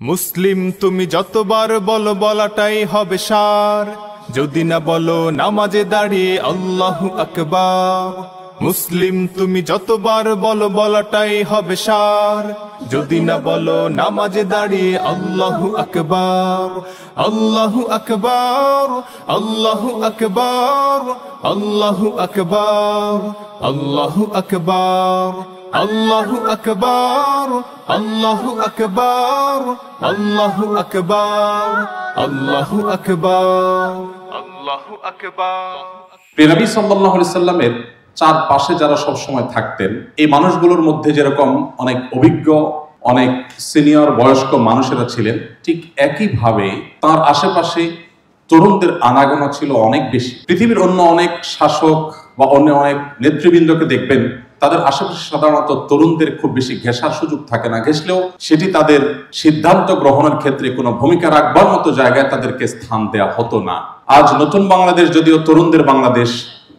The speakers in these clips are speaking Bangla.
মুসলিম তুমি যতবার বলো বলাটাই হবে সার, যদি না বলো নামাজে দাঁড়িয়ে আল্লাহু আকবার। মুসলিম তুমি যতবার বলো বলাটাই হবে সার, যদি না বলো নামাজে দাঁড়িয়ে আল্লাহু আকবার। আল্লাহু আকবার, আল্লাহু আকবার, আল্লাহু আকবার, আল্লাহু আকবার, আল্লাহু আকবার, আল্লাহু আকবার, আল্লাহু আকবার, আল্লাহু আকবার, আল্লাহু আকবার। প্রিয় নবী সাল্লাল্লাহু আলাইহি সাল্লামের চারপাশে যারা সব সময় থাকতেন, এই মানুষগুলোর মধ্যে যেরকম অনেক অভিজ্ঞ, অনেক সিনিয়র বয়স্ক মানুষেরা ছিলেন, ঠিক একইভাবে তার আশেপাশে তরুণদের আনাগোনা ছিল অনেক বেশি। পৃথিবীর অন্য অনেক শাসক বা অন্য অনেক নেতৃবৃন্দকে দেখবেন, তাদের আশেপাশে সাধারণত তরুণদের খুব বেশি ঘেঁষার সুযোগ থাকে না, ঘেঁষলেও সেটি তাদের সিদ্ধান্ত গ্রহণের ক্ষেত্রে কোনো ভূমিকা রাখবার মতো জায়গায় তাদেরকে স্থান দেওয়া হতো না। আজ নতুন বাংলাদেশ যদিও তরুণদের বাংলাদেশ,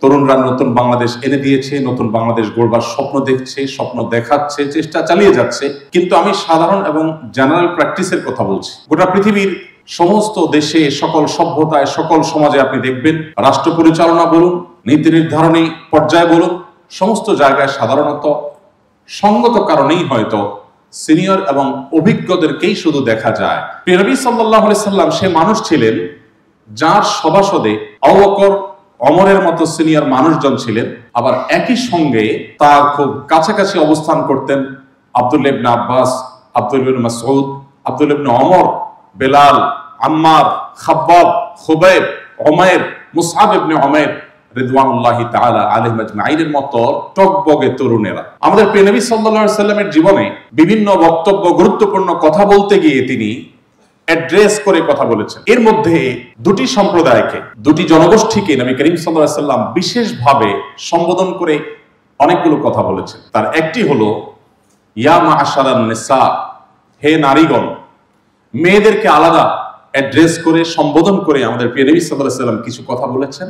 তরুণরা নতুন বাংলাদেশ এনে দিয়েছে, নতুন বাংলাদেশ গড়বার স্বপ্ন দেখছে, স্বপ্ন দেখাচ্ছে, চেষ্টা চালিয়ে যাচ্ছে, কিন্তু আমি সাধারণ এবং জেনারেল প্র্যাকটিসের কথা বলছি। গোটা পৃথিবীর সমস্ত দেশে, সকল সভ্যতায়, সকল সমাজে আপনি দেখবেন, রাষ্ট্র পরিচালনা বলুন, নীতি নির্ধারণী পর্যায়ে বলুন, সমস্ত জায়গায় সাধারণত সঙ্গত কারণেই হয়তো সিনিয়র এবং অভিজ্ঞদেরকেই শুধু দেখা যায়। প্রিয় নবী সাল্লাল্লাহু আলাইহি সাল্লাম সে মানুষ ছিলেন যার সভাসদে আবু বকর, ওমরের মতো সিনিয়র মানুষজন ছিলেন, আবার একই সঙ্গে তার খুব কাছাকাছি অবস্থান করতেন আব্দুল্লাহ ইবনে আব্বাস, আব্দুল্লাহ ইবনে মাসউদ, আব্দুল্লাহ ইবনে ওমর, বেলাল, আম্মার, খাব্বাব, খুবাইব, উমাইর, মুসআব ইবনে উমাইর রিদওয়ানুল্লাহি তাআলা আলাইহিম আজমাইনের মতো টকবগে তরুণেরা। আমাদের প্রিয় নবী সাল্লাল্লাহু আলাইহি সাল্লামের জীবনে বিভিন্ন বক্তব্য, গুরুত্বপূর্ণ কথা বলতে গিয়ে তিনি অ্যাড্রেস করে কথা বলেছেন। এর মধ্যে দুটি সম্প্রদায়কে, দুটি জনগোষ্ঠীকে নবী করিম সাল্লাল্লাহু আলাইহি সাল্লাম বিশেষভাবে সম্বোধন করে অনেকগুলো কথা বলেছেন। তার একটি হলো ইয়া মাআশারান নিসা, হে নারীগণ। মেয়েদেরকে আলাদা অ্যাড্রেস করে, সম্বোধন করে আমাদের প্রিয় নবী সাল্লাল্লাহু আলাইহি সাল্লাম কিছু কথা বলেছেন।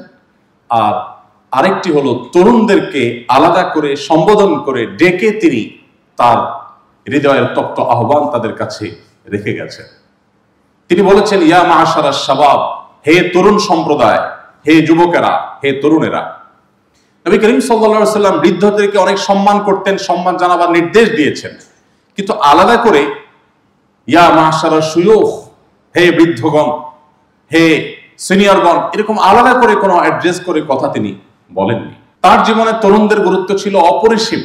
আর আরেকটি হলো তরুণদেরকে আলাদা করে সম্বোধন করে ডেকে তিনি তার হৃদয়ের তপ্ত আহ্বান তাদের কাছে রেখে গেছেন। তিনি বলেছেন ইয়া মাআশারাশ শাবাব, হে তরুণ সম্প্রদায়, হে যুবকেরা, হে তরুণেরা। নবী করিম সাল্লাল্লাহু আলাইহি সাল্লাম বৃদ্ধদেরকে অনেক সম্মান করতেন, সম্মান জানাবার নির্দেশ দিয়েছেন, কিন্তু আলাদা করে ইয়া মাআশারাশ শুয়ুখ, হে বৃদ্ধগণ, হে সিনিয়রগণ, এরকম আলাদা করে কোনো অ্যাড্রেস করে কথা তিনি বলেননি। তার জীবনে তরুণদের গুরুত্ব ছিল অপরিসীম।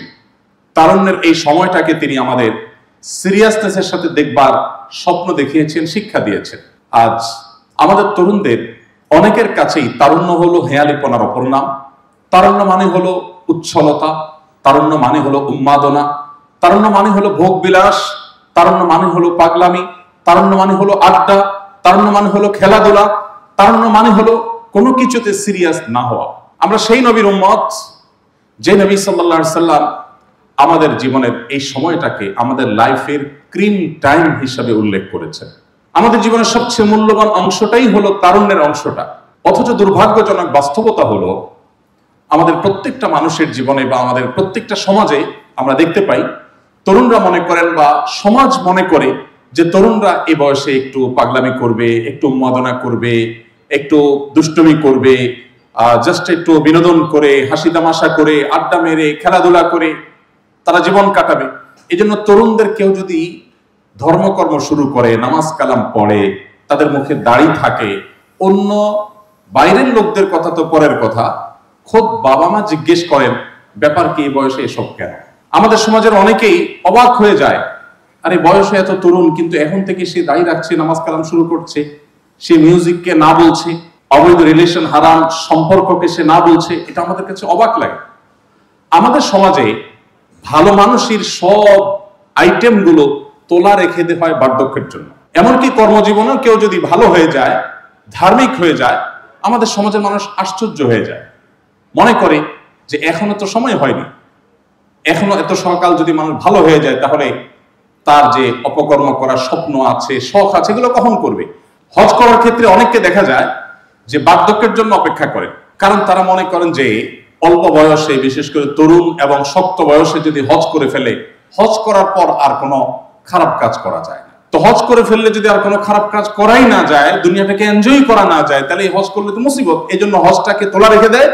তারুণ্যের এই সময়টাকে তিনি আমাদের সিরিয়াসনেসের সাথে দেখবার স্বপ্ন দেখিয়েছেন, শিক্ষা দিয়েছেন। আজ আমাদের তরুণদের অনেকের কাছেই তারুণ্য হলো হেয়ালিপনার অপর নাম। তারুণ্য মানে হলো উচ্ছলতা, তারুণ্য মানে হলো উন্মাদনা, তারুণ্য মানে হলো ভোগ বিলাস, তারুণ্য মানে হলো পাগলামি, তারুণ্য মানে হলো আড্ডা, তারুণ্য মানে হলো খেলাধুলা, তারুণ্য মানে হলো কোনো কিছুতে সিরিয়াস না হওয়া। আমরা সেই নবীর উম্মত, যে নবী সাল্লাল্লাহু আলাইহি সাল্লাম আমাদের জীবনের এই সময়টাকে আমাদের লাইফের ক্রিম টাইম হিসাবে উল্লেখ করেছেন। আমাদের জীবনের সবচেয়ে মূল্যবান অংশটাই হলো তারুণ্যের অংশটা। অথচ দুর্ভাগ্যজনক বাস্তবতা হলো আমাদের প্রত্যেকটা মানুষের জীবনে বা আমাদের প্রত্যেকটা সমাজে আমরা দেখতে পাই, তরুণরা মনে করেন বা সমাজ মনে করে যে তরুণরা এই বয়সে একটু পাগলামি করবে, একটু উন্মাদনা করবে, একটু দুষ্টুমি করবে, জাস্ট একটু বিনোদন করে, হাসি তামাশা করে, আড্ডা মেরে, খেলাধুলা করে তারা জীবন কাটাবে। এই জন্য তরুণদের কেউ যদি ধর্মকর্ম শুরু করে, নামাজ কালাম পড়ে, তাদের মুখে দাড়ি থাকে, অন্য বাইরের লোকদের কথা তো পরের কথা, খোদ বাবা মা জিজ্ঞেস করেন ব্যাপার কি, এই বয়সে এসব কেন? আমাদের সমাজের অনেকেই অবাক হয়ে যায়, আরে বয়সে এত তরুণ, কিন্তু এখন থেকে সে দাড়ি রাখছে, নামাজ কালাম শুরু করছে, সে মিউজিককে না বলছে, অবৈধ রিলেশন, হারাম সম্পর্ককে সে না বলছে। এটা আমাদের কাছে অবাক লাগে। আমাদের সমাজে ভালো মানুষের সব আইটেমগুলো তোলা রেখে দেওয়া হয় বার্ধক্যের জন্য। এমনকি কর্মজীবনেও কেউ যদি ভালো হয়ে যায়, ধার্মিক হয়ে যায়, আমাদের সমাজের মানুষ আশ্চর্য হয়ে যায়, মনে করে যে এখনো তো সময় হয়নি, এখনো এত সকাল যদি মানুষ ভালো হয়ে যায় তাহলে তার যে অপকর্ম করার স্বপ্ন আছে, শখ আছে, এগুলো কখন করবে? হজ করার ক্ষেত্রে অনেককে দেখা যায় যে বার্ধক্যের জন্য অপেক্ষা করেন, কারণ তারা মনে করেন যে অল্প বয়সে, বিশেষ করে তরুণ এবং শক্ত বয়সে যদি হজ করে ফেলে, হজ করার পর আর কোনো খারাপ কাজ করা যায় না। তো হজ করে ফেললে যদি আর কোনো খারাপ কাজ করাই না যায়, দুনিয়াটাকে এনজয় করা না যায়, তাহলে এই হজ করলে তো মুসিবত। এই জন্য হজটাকে তোলা রেখে দেয়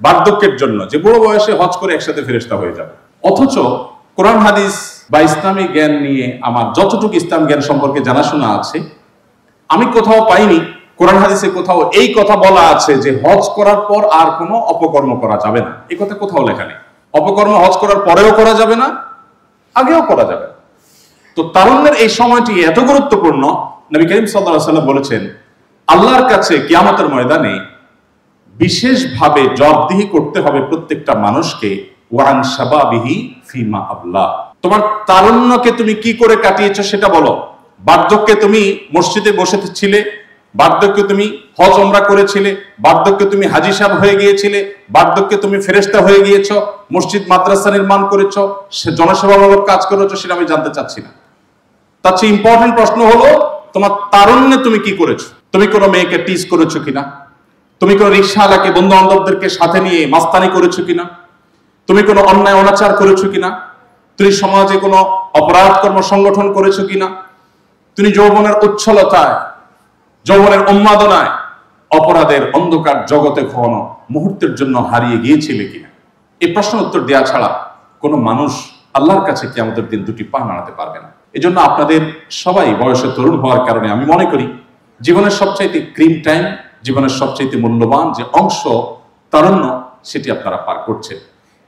বার্ধক্যের জন্য, যে বুড়ো বয়সে হজ করে একসাথে ফেরেশতা হয়ে যাবে। অথচ কোরআন হাদিস বা ইসলামী জ্ঞান নিয়ে আমার যতটুকু ইসলাম জ্ঞান সম্পর্কে জানাশোনা আছে, আমি কোথাও পাইনি কোরআন হাদিসে কোথাও এই কথা বলা আছে যে হজ করার পর আর কোনো অপকর্ম করা যাবে না। এই কথা কোথাও লেখা নেই। অপকর্ম হজ করার পরেও করা যাবে না, আগেও করা যাবে না। তো তারুণ্যের এই সময়টি এত গুরুত্বপূর্ণ, নবী করিম সাল্লাল্লাহু আলাইহি ওয়াসাল্লাম বলেছেন আল্লাহর কাছে কিয়ামতের ময়দানে বিশেষভাবে জবাবদিহি করতে হবে প্রত্যেকটা মানুষকে, ওয়ান শাবাবিহি ফিমা আবলা। তোমার তারুণ্যকে তুমি কি করে কাটিয়েছো সেটা বলো। বার্ধক্যে তুমি মসজিদে বসে ছিলে, বার্ধক্যে তুমি হজ ওমরা করেছিলে, বার্ধক্যে তুমি হাজী সাহেব হয়ে গিয়েছিলে, বার্ধক্যে তুমি ফেরেশতা হয়ে গিয়েছো, মসজিদ মাদ্রাসা নির্মাণ করেছো, জনসেবামূলক কাজ করেছো, সেটা আমি জানতে চাচ্ছি না। তার চেয়ে ইম্পর্টেন্ট প্রশ্ন হলো তোমার তারুণ্যে তুমি কি করেছো। তুমি কোনো মেয়েকে টিজ করেছো কিনা, তুমি কোনো রিকশাওয়ালাকে বন্ধু বান্ধবদেরকে সাথে নিয়ে মাস্তানি করেছো কিনা, তুমি কোনো অন্যায় অনাচার করেছো কিনা, তুমি সমাজে কোনো অপরাধ কর্ম সংগঠন করেছো কিনা, তুমি যৌবনের উচ্ছলতায়, যৌবনের উন্মাদনায় অপরাধের অন্ধকার জগতে কখনো মুহূর্তের জন্য হারিয়ে গিয়েছিলে কিনা। এই প্রশ্ন উত্তর দেওয়া ছাড়া কোনো মানুষ আল্লাহর কাছে কিয়ামতের দিন দুটি পা নাড়াতে পারবে না। এজন্য আপনাদের সবাই বয়সে তরুণ হওয়ার কারণে আমি মনে করি জীবনের সবচাইতে ক্রিম টাইম, জীবনের সবচাইতে মূল্যবান যে অংশ তারুণ্য, সেটি আপনারা পার করছেন।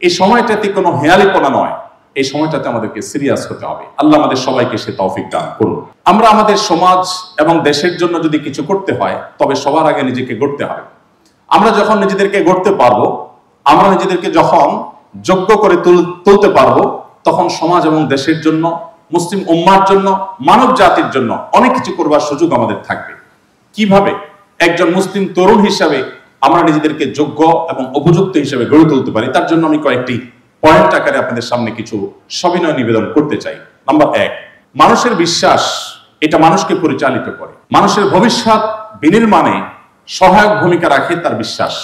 এই সময়টাতে কোনো হেয়ালিপনা নয়, এই সময়টাতে আমাদেরকে সিরিয়াস হতে হবে। আল্লাহ আমাদের সবাইকে সে তৌফিক দান করুন। আমরা আমাদের সমাজ এবং দেশের জন্য যদি কিছু করতে হয়, তবে সবার আগে নিজেকে গড়তে হবে। আমরা যখন নিজেদেরকে গড়তে পারবো, আমরা নিজেদেরকে যখন যোগ্য করে তুলতে পারবো, তখন সমাজ এবং দেশের জন্য, মুসলিম উম্মার জন্য, মানব জাতির জন্য অনেক কিছু করবার সুযোগ আমাদের থাকবে। কিভাবে একজন মুসলিম তরুণ হিসাবে আমরা নিজেদেরকে যোগ্য এবং উপযুক্ত হিসাবে গড়ে তুলতে পারি, তার জন্য আমি কয়েকটি পয়েন্ট আকারে আপনাদের সামনে কিছু সবিনয় নিবেদন করতে চাই। নাম্বার 1, মানুষের বিশ্বাস, এটা মানুষকে পরিচালিত করে। মানুষের ভবিষ্যৎ বিনির্মাণে সহায়ক ভূমিকা রাখে তার বিশ্বাস।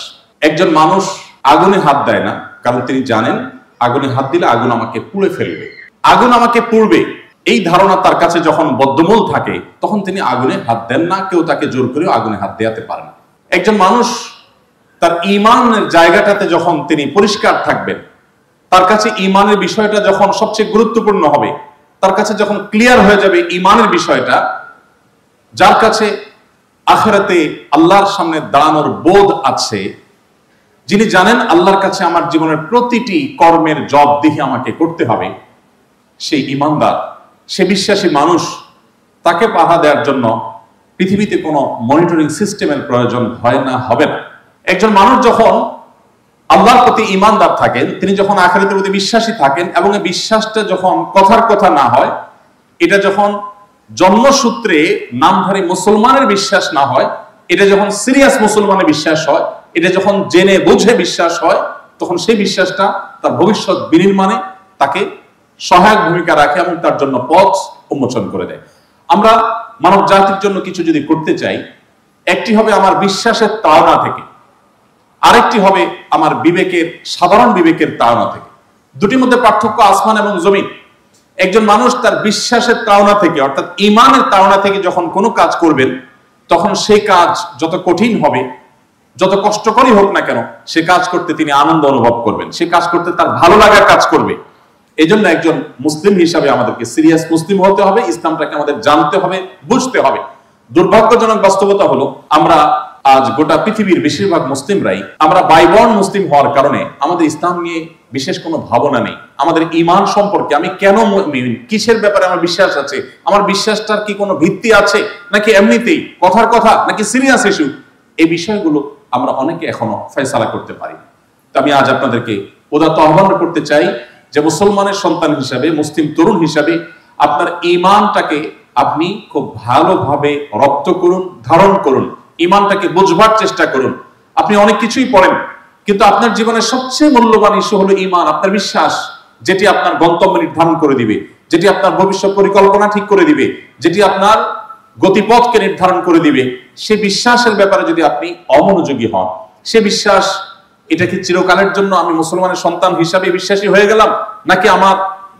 একজন মানুষ আগুনে হাত দেয় না, কারণ তিনি জানেন আগুনে হাত দিলে আগুন আমাকে পুড়ে ফেলবে, আগুন আমাকে পুড়বে। এই ধারণা তার কাছে যখন বদ্ধমূল থাকে, তখন তিনি আগুনে হাত দেন না, কেউ তাকে জোর করে আগুনে হাত দেওয়াতে পারে না। একজন মানুষ তার ঈমানের জায়গাটাতে যখন তিনি পরিষ্কার থাকবেন, তার কাছে ঈমানের বিষয়টা যখন সবচেয়ে গুরুত্বপূর্ণ হবে, তার কাছে যখন ক্লিয়ার হয়ে যাবে ঈমানের বিষয়টা, যার কাছে আখিরাতে আল্লাহর সামনে দাঁড়ানোর বোধ আছে, যিনি জানেন আল্লাহর কাছে আমার জীবনের প্রতিটি কর্মের জবাবদিহি আমাকে করতে হবে, সেই ঈমানদার, সে বিশ্বাসী মানুষ, তাকে পাহারা দেওয়ার জন্য পৃথিবীতে কোনো মনিটরিং সিস্টেমের প্রয়োজন হয় না, হবে না। একজন মানুষ যখন আল্লাহর প্রতি ঈমানদার থাকেন, তিনি যখন আখিরাতের প্রতি বিশ্বাসী থাকেন, এবং এই বিশ্বাসটা যখন কথার কথা না হয়, এটা যখন জন্মসূত্রে নামধারী মুসলমানের বিশ্বাস না হয়, এটা যখন সিরিয়াস মুসলমানের বিশ্বাস হয়, এটা যখন জেনে বুঝে বিশ্বাস হয়, তখন সেই বিশ্বাসটা তার ভবিষ্যৎ বিনির্মাণে তাকে সহায়ক ভূমিকা রাখে এবং তার জন্য পথ উন্মোচন করে দেয়। আমরা মানব জাতির জন্য কিছু যদি করতে চাই, একটি হবে আমার বিশ্বাসের তাড়না থেকে, আরেকটি হবে আমার বিবেকের, সাধারণ বিবেকের তাড়না থেকে। দুটির মধ্যে পার্থক্য আসমান এবং জমিন। একজন মানুষ তার বিশ্বাসের তাড়না থেকে, অর্থাৎ ঈমানের তাড়না থেকে যখন কোনো কাজ করবেন, তখন সেই কাজ যত কঠিন হবে, যত কষ্টকরই হোক না কেন, সে কাজ করতে তিনি আনন্দ অনুভব করবেন, সে কাজ করতে তার ভালো লাগার কাজ করবে। এই জন্য একজন মুসলিম হিসাবে আমাদেরকে সিরিয়াস মুসলিম হতে হবে, ইসলামটাকে আমাদের জানতে হবে, বুঝতে হবে। দুর্ভাগ্যজনক বাস্তবতা হলো আমরা আজ গোটা পৃথিবীর বেশিরভাগ মুসলিমরাই আমরা বাইবর্ন মুসলিম হওয়ার কারণে আমাদের ইসলাম নিয়ে বিশেষ কোনো ভাবনা নেই। আমাদের ঈমান সম্পর্কে, আমি কেন মুমিন, কিসের ব্যাপারে আমার বিশ্বাস আছে, আমার বিশ্বাসটার কি কোনো ভিত্তি আছে, নাকি এমনিতেই কথার কথা, নাকি সিরিয়াস ইস্যু, এই বিষয়গুলো আমরা অনেকে এখনো ফয়সালা করতে পারি। তো আমি আজ আপনাদেরকে উদাত্ত আহ্বান করতে চাই যে মুসলমানের সন্তান হিসাবে, মুসলিম তরুণ হিসাবে আপনার ঈমানটাকে আপনি খুব ভালোভাবে রপ্ত করুন, ধারণ করুন, ঈমানটাকে বুঝবার চেষ্টা করুন। আপনি অনেক কিছুই পড়েন, কিন্তু আপনার জীবনের সবচেয়ে মূল্যবান ইস্যু হলো ঈমান, আপনার বিশ্বাস, যেটি আপনার গন্তব্য নির্ধারণ করে দিবে, যেটি আপনার ভবিষ্যৎ পরিকল্পনা ঠিক করে দিবে, যেটি আপনার গতিপথকে নির্ধারণ করে দিবে। সে বিশ্বাসের ব্যাপারে যদি আপনি অমনোযোগী হন, সে বিশ্বাস, এটা কি চিরকালের জন্য আমি মুসলমানের সন্তান হিসাবে বিশ্বাসী হয়ে গেলাম, নাকি আমার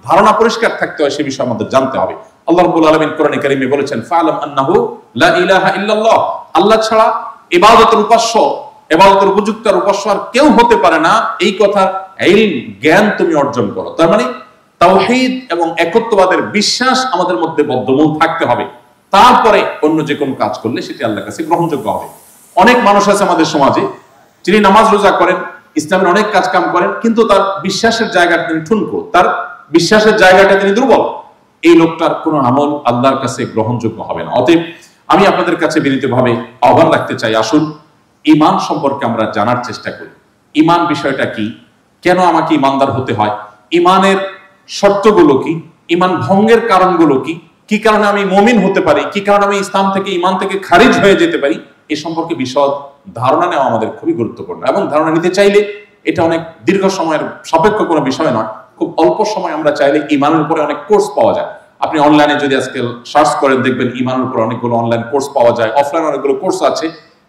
ধারণা পরিষ্কার থাকতে হয়, সে বিষয়ে আমাদের জানতে হবে। আল্লাহ রাব্বুল আলামিন কোরআনে কারীমে বলেছেন ফা'লাম আন্নাহু লা ইলাহা ইল্লাল্লাহ, আল্লাহ ছাড়া ইবাদতের উপাস্য, ইবাদতের উপযুক্ত আর উপাস্য আর কেউ হতে পারে না, এই কথার ইলম জ্ঞান তুমি অর্জন করো। তার মানে তাওহীদ এবং একত্ববাদের বিশ্বাস আমাদের মধ্যে বদ্ধমূল থাকতে হবে, তারপরে অন্য যে কোনো কাজ করলে সেটি আল্লাহর কাছে গ্রহণযোগ্য হবে। অনেক মানুষ আছে আমাদের সমাজে, যিনি নামাজ রোজা করেন, ইসলামের অনেক কাজ কাম করেন, কিন্তু তার বিশ্বাসের জায়গাটা তিনি ঠুনকো, তার বিশ্বাসের জায়গাটা তিনি দুর্বল। এই লোকটার কোন আমল আল্লাহর কাছে গ্রহণযোগ্য হবে না। অতএব আমি আপনাদের কাছে বিনীতভাবে আহ্বান রাখতে চাই, আসুন ঈমান সম্পর্কে আমরা জানার চেষ্টা করি। ঈমান বিষয়টা কি, কেন আমাকে ঈমানদার হতে হয়, ঈমানের শর্তগুলো কি, ঈমান ভঙ্গের কারণগুলো কি, কি কারণে আমি মুমিন হতে পারি, কি কারণে আমি ইসলাম থেকে ঈমান থেকে খারিজ হয়ে যেতে পারি, এই সম্পর্কে বিশদ ধারণা নেওয়া আমাদের খুবই গুরুত্বপূর্ণ। এবং ধারণা নিতে চাইলে এটা অনেক দীর্ঘ সময়ের সাপেক্ষ কোনো বিষয় নয়, খুব অল্প সময় আমরা চাইলে ঈমানের উপরে অনেক কোর্স পাওয়া যায়। আপনি অনলাইনে যদি আজকে সার্চ করেন দেখবেন ঈমানের উপর অনেকগুলো অনলাইন কোর্স পাওয়া যায়, অফলাইন অনেকগুলো কোর্স আছে।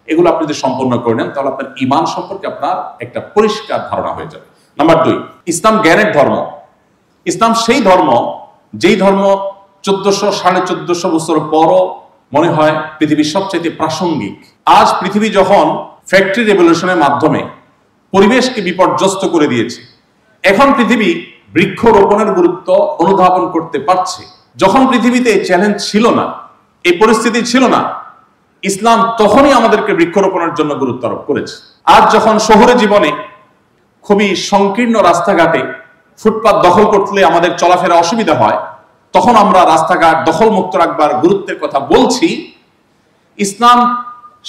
এগুলো আপনি যদি সম্পন্ন করে নেন তাহলে আপনার ঈমান সম্পর্কে আপনার একটা পরিষ্কার ধারণা হয়ে যাবে। নাম্বার 2, ইসলাম জ্ঞানের ধর্ম। ইসলাম সেই ধর্ম যেই ধর্ম 1400-1450 বছর পরও মনে হয় পৃথিবীর সবচেয়ে প্রাসঙ্গিক। আজ পৃথিবী যখন ফ্যাক্টরি রেভলিউশনের মাধ্যমে পরিবেশকে বিপর্যস্ত করে দিয়েছে, এখন পৃথিবী বৃক্ষরোপণের গুরুত্ব অনুধাবন করতে পারছে। যখন পৃথিবীতে চ্যালেঞ্জ ছিল না, এই পরিস্থিতি ছিল না, ইসলাম তখনই আমাদেরকে বৃক্ষরোপণের জন্য গুরুত্ব আরোপ করেছে। আজ যখন শহরে জীবনে খুবই সংকীর্ণ রাস্তাঘাটে ফুটপাত দখল করলে আমাদের চলাফেরা অসুবিধা হয়, তখন আমরা রাস্তাঘাট দখল মুক্ত রাখবার গুরুত্বের কথা বলছি। ইসলাম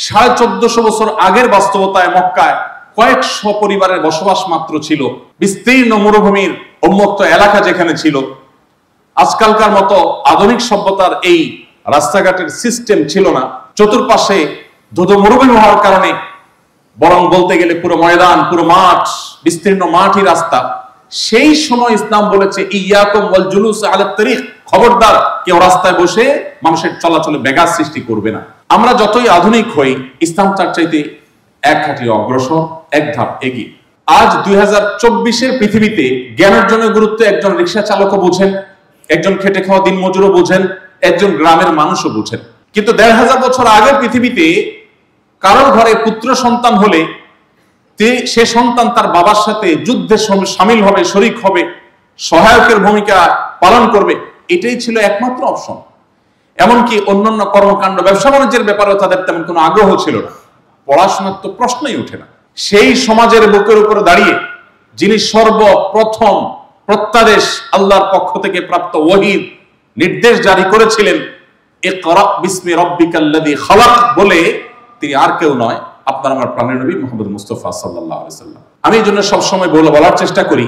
1450 বছর আগের বাস্তবতায় মক্কায় কয়েকশো পরিবারের বসবাস মাত্র ছিল, বিস্তীর্ণ মরুভূমির উন্মুক্ত এলাকা যেখানে ছিল। আজকালকার মতো আধুনিক সভ্যতার এই রাস্তাঘাটের সিস্টেম ছিল না, চতুর্পাশে ধুধু মরুভূমি হওয়ার কারণে বরং বলতে গেলে পুরো ময়দান, পুরো মাঠ, বিস্তীর্ণ মাঠই রাস্তা। সেই সময় ইসলাম বলেছে ইয়াকুম ওয়াল জুলুস আলা তারিক, খবরদার কেউ রাস্তায় বসে মানুষের চলাচলে ব্যাঘাত সৃষ্টি করবে না। আমরা যতই আধুনিক হই, ইসলাম তার চাইতে এক হাঁটি অগ্রসর, এক ধাপ এগিয়ে। আজ 2024-এর পৃথিবীতে জ্ঞান অর্জনের গুরুত্ব একজন রিকশা চালকও বুঝেন, একজন খেটে খাওয়া দিনমজুরও বুঝেন, একজন গ্রামের মানুষও বুঝেন। কিন্তু 1500 বছর আগের পৃথিবীতে কারোর ঘরে পুত্র সন্তান হলে সে সন্তান তার বাবার সাথে যুদ্ধে সামিল হবে, শরিক হবে, সহায়কের ভূমিকা পালন করবে, এটাই ছিল একমাত্র অপশন। এমনকি অন্যান্য কর্মকাণ্ড, ব্যবসা বাণিজ্যের ব্যাপারেও তাদের তেমন কোনো আগ্রহ ছিল না, পড়াশোনার তো প্রশ্নই ওঠে না। সেই সমাজের বুকের উপর দাঁড়িয়ে যিনি সর্বপ্রথম প্রত্যাদেশ আল্লাহর পক্ষ থেকে প্রাপ্ত ওহীর নির্দেশ জারি করেছিলেন, ইকরা বিসমি রাব্বিকাল্লাযী খালাক বলে, তিনি আর কেউ নয়, আপনার আমার প্রাণের নবী মুহাম্মদ মুস্তাফা সাল্লাল্লাহু আলাইহি সাল্লাম। আমি এই জন্য সবসময় বলার চেষ্টা করি,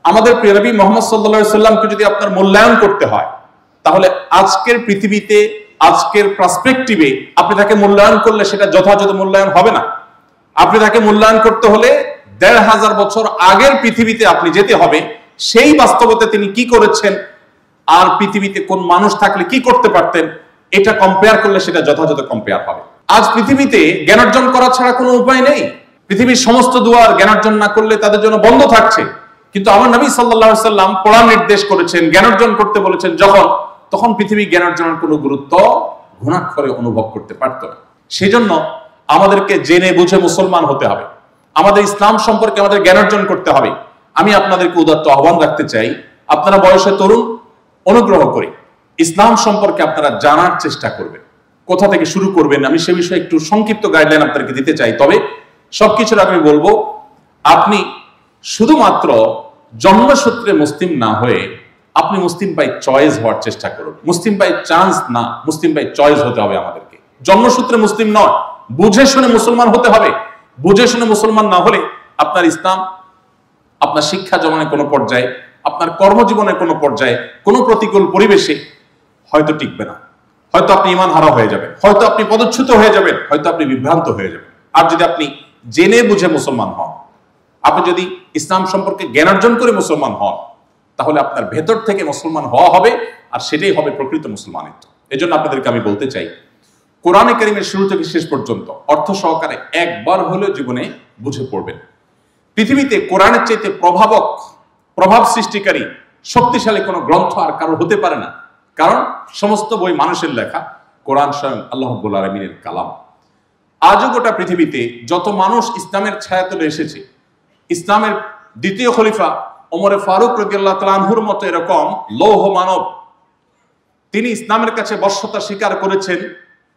আমাদের প্রিয় নবী মুহাম্মদ সাল্লাল্লাহু আলাইহি সাল্লামকে যদি আপনার মূল্যায়ন করতে হয়, তাহলে আজকের পৃথিবীতে, আজকের পার্সপেক্টিভে আপনি তাকে মূল্যায়ন করলে সেটা যথাযথ মূল্যায়ন হবে না। আপনি তাকে মূল্যায়ন করতে হলে 1500 বছর আগের পৃথিবীতে আপনি যেতে হবে, সেই বাস্তবতা তিনি কি করেছেন আর পৃথিবীতে কোন মানুষ থাকলে কি করতে পারতেন, এটা কম্পেয়ার করলে সেটা যথাযথ কম্পেয়ার হবে। আজ পৃথিবীতে জ্ঞান অর্জন করা ছাড়া কোনো উপায় নেই। পৃথিবীর সমস্ত দুয়ার জ্ঞান অর্জন না করলে তাদের জন্য বন্ধ থাকছে। কিন্তু আমার নবী সাল্লাল্লাহু আলাইহি সাল্লাম পড়ার নির্দেশ করেছেন, জ্ঞান অর্জন করতে বলেছেন তখন পৃথিবী জ্ঞান অর্জনের কোনো গুরুত্ব ঘুণাক্ষরে অনুভব করতে পারত না। সেজন্য আমাদেরকে জেনে বুঝে মুসলমান হতে হবে, আমাদের ইসলাম সম্পর্কে আমাদের জ্ঞান অর্জন করতে হবে। আমি আপনাদেরকে উদাত্ত আহ্বান রাখতে চাই, আপনারা বয়সে তরুণ, অনুগ্রহ করে ইসলাম সম্পর্কে আপনারা জানার চেষ্টা করবেন। কোথা থেকে শুরু করবেন আমি সে বিষয়ে একটু সংক্ষিপ্ত গাইডলাইন আপনাদেরকে দিতে চাই। তবে সবকিছুর আগে বলবো, আপনি শুধুমাত্র জন্মসূত্রে মুসলিম না হয়ে আপনি মুসলিম বাই চয়েস হওয়ার চেষ্টা করুন। মুসলিম বাই চান্স না, মুসলিম বাই চয়েস হতে হবে আমাদেরকে। জন্মসূত্রে মুসলিম নয়, বুঝে শুনে মুসলমান হতে হবে। বুঝে শুনে মুসলমান না হলে আপনার ইসলাম আপনার শিক্ষা জীবনের কোনো পর্যায়ে, আপনার কর্মজীবনের কোনো পর্যায়ে, কোনো প্রতিকূল পরিবেশে হয়তো টিকবে না। হয়তো আপনি ঈমান হারা হয়ে যাবেন, হয়তো আপনি পদচ্যুত হয়ে যাবেন, হয়তো আপনি বিভ্রান্ত হয়ে যাবেন। আর যদি আপনি জেনে বুঝে মুসলমান হন, আপনি যদি ইসলাম সম্পর্কে জ্ঞান অর্জন করে মুসলমান হন, তাহলে আপনার ভেতর থেকে মুসলমান হওয়া হবে, আর সেটাই হবে প্রকৃত মুসলমানিত্ব। এই জন্য আপনাদেরকে আমি বলতে চাই, কোরআনে কারীমের শুরু থেকে শেষ পর্যন্ত অর্থ সহকারে একবার হলেও জীবনে বুঝে পড়বেন। পৃথিবীতে কোরআনের চাইতে প্রভাব সৃষ্টিকারী শক্তিশালী কোনো গ্রন্থ আর কারো হতে পারে না। কারণ সমস্ত বই মানুষের লেখা, কোরআন স্বয়ং আল্লাহ রাব্বুল আলামিনের কালাম। আজও গোটা পৃথিবীতে যত মানুষ ইসলামের ছায়াতলে এসেছে, ইসলামের দ্বিতীয় খলিফা ওমরে ফারুক রাদিয়াল্লাহু তাআলা আনহুর মতো এরকম লৌহ মানব, তিনি ইসলামের কাছে বর্ষতা স্বীকার করেছেন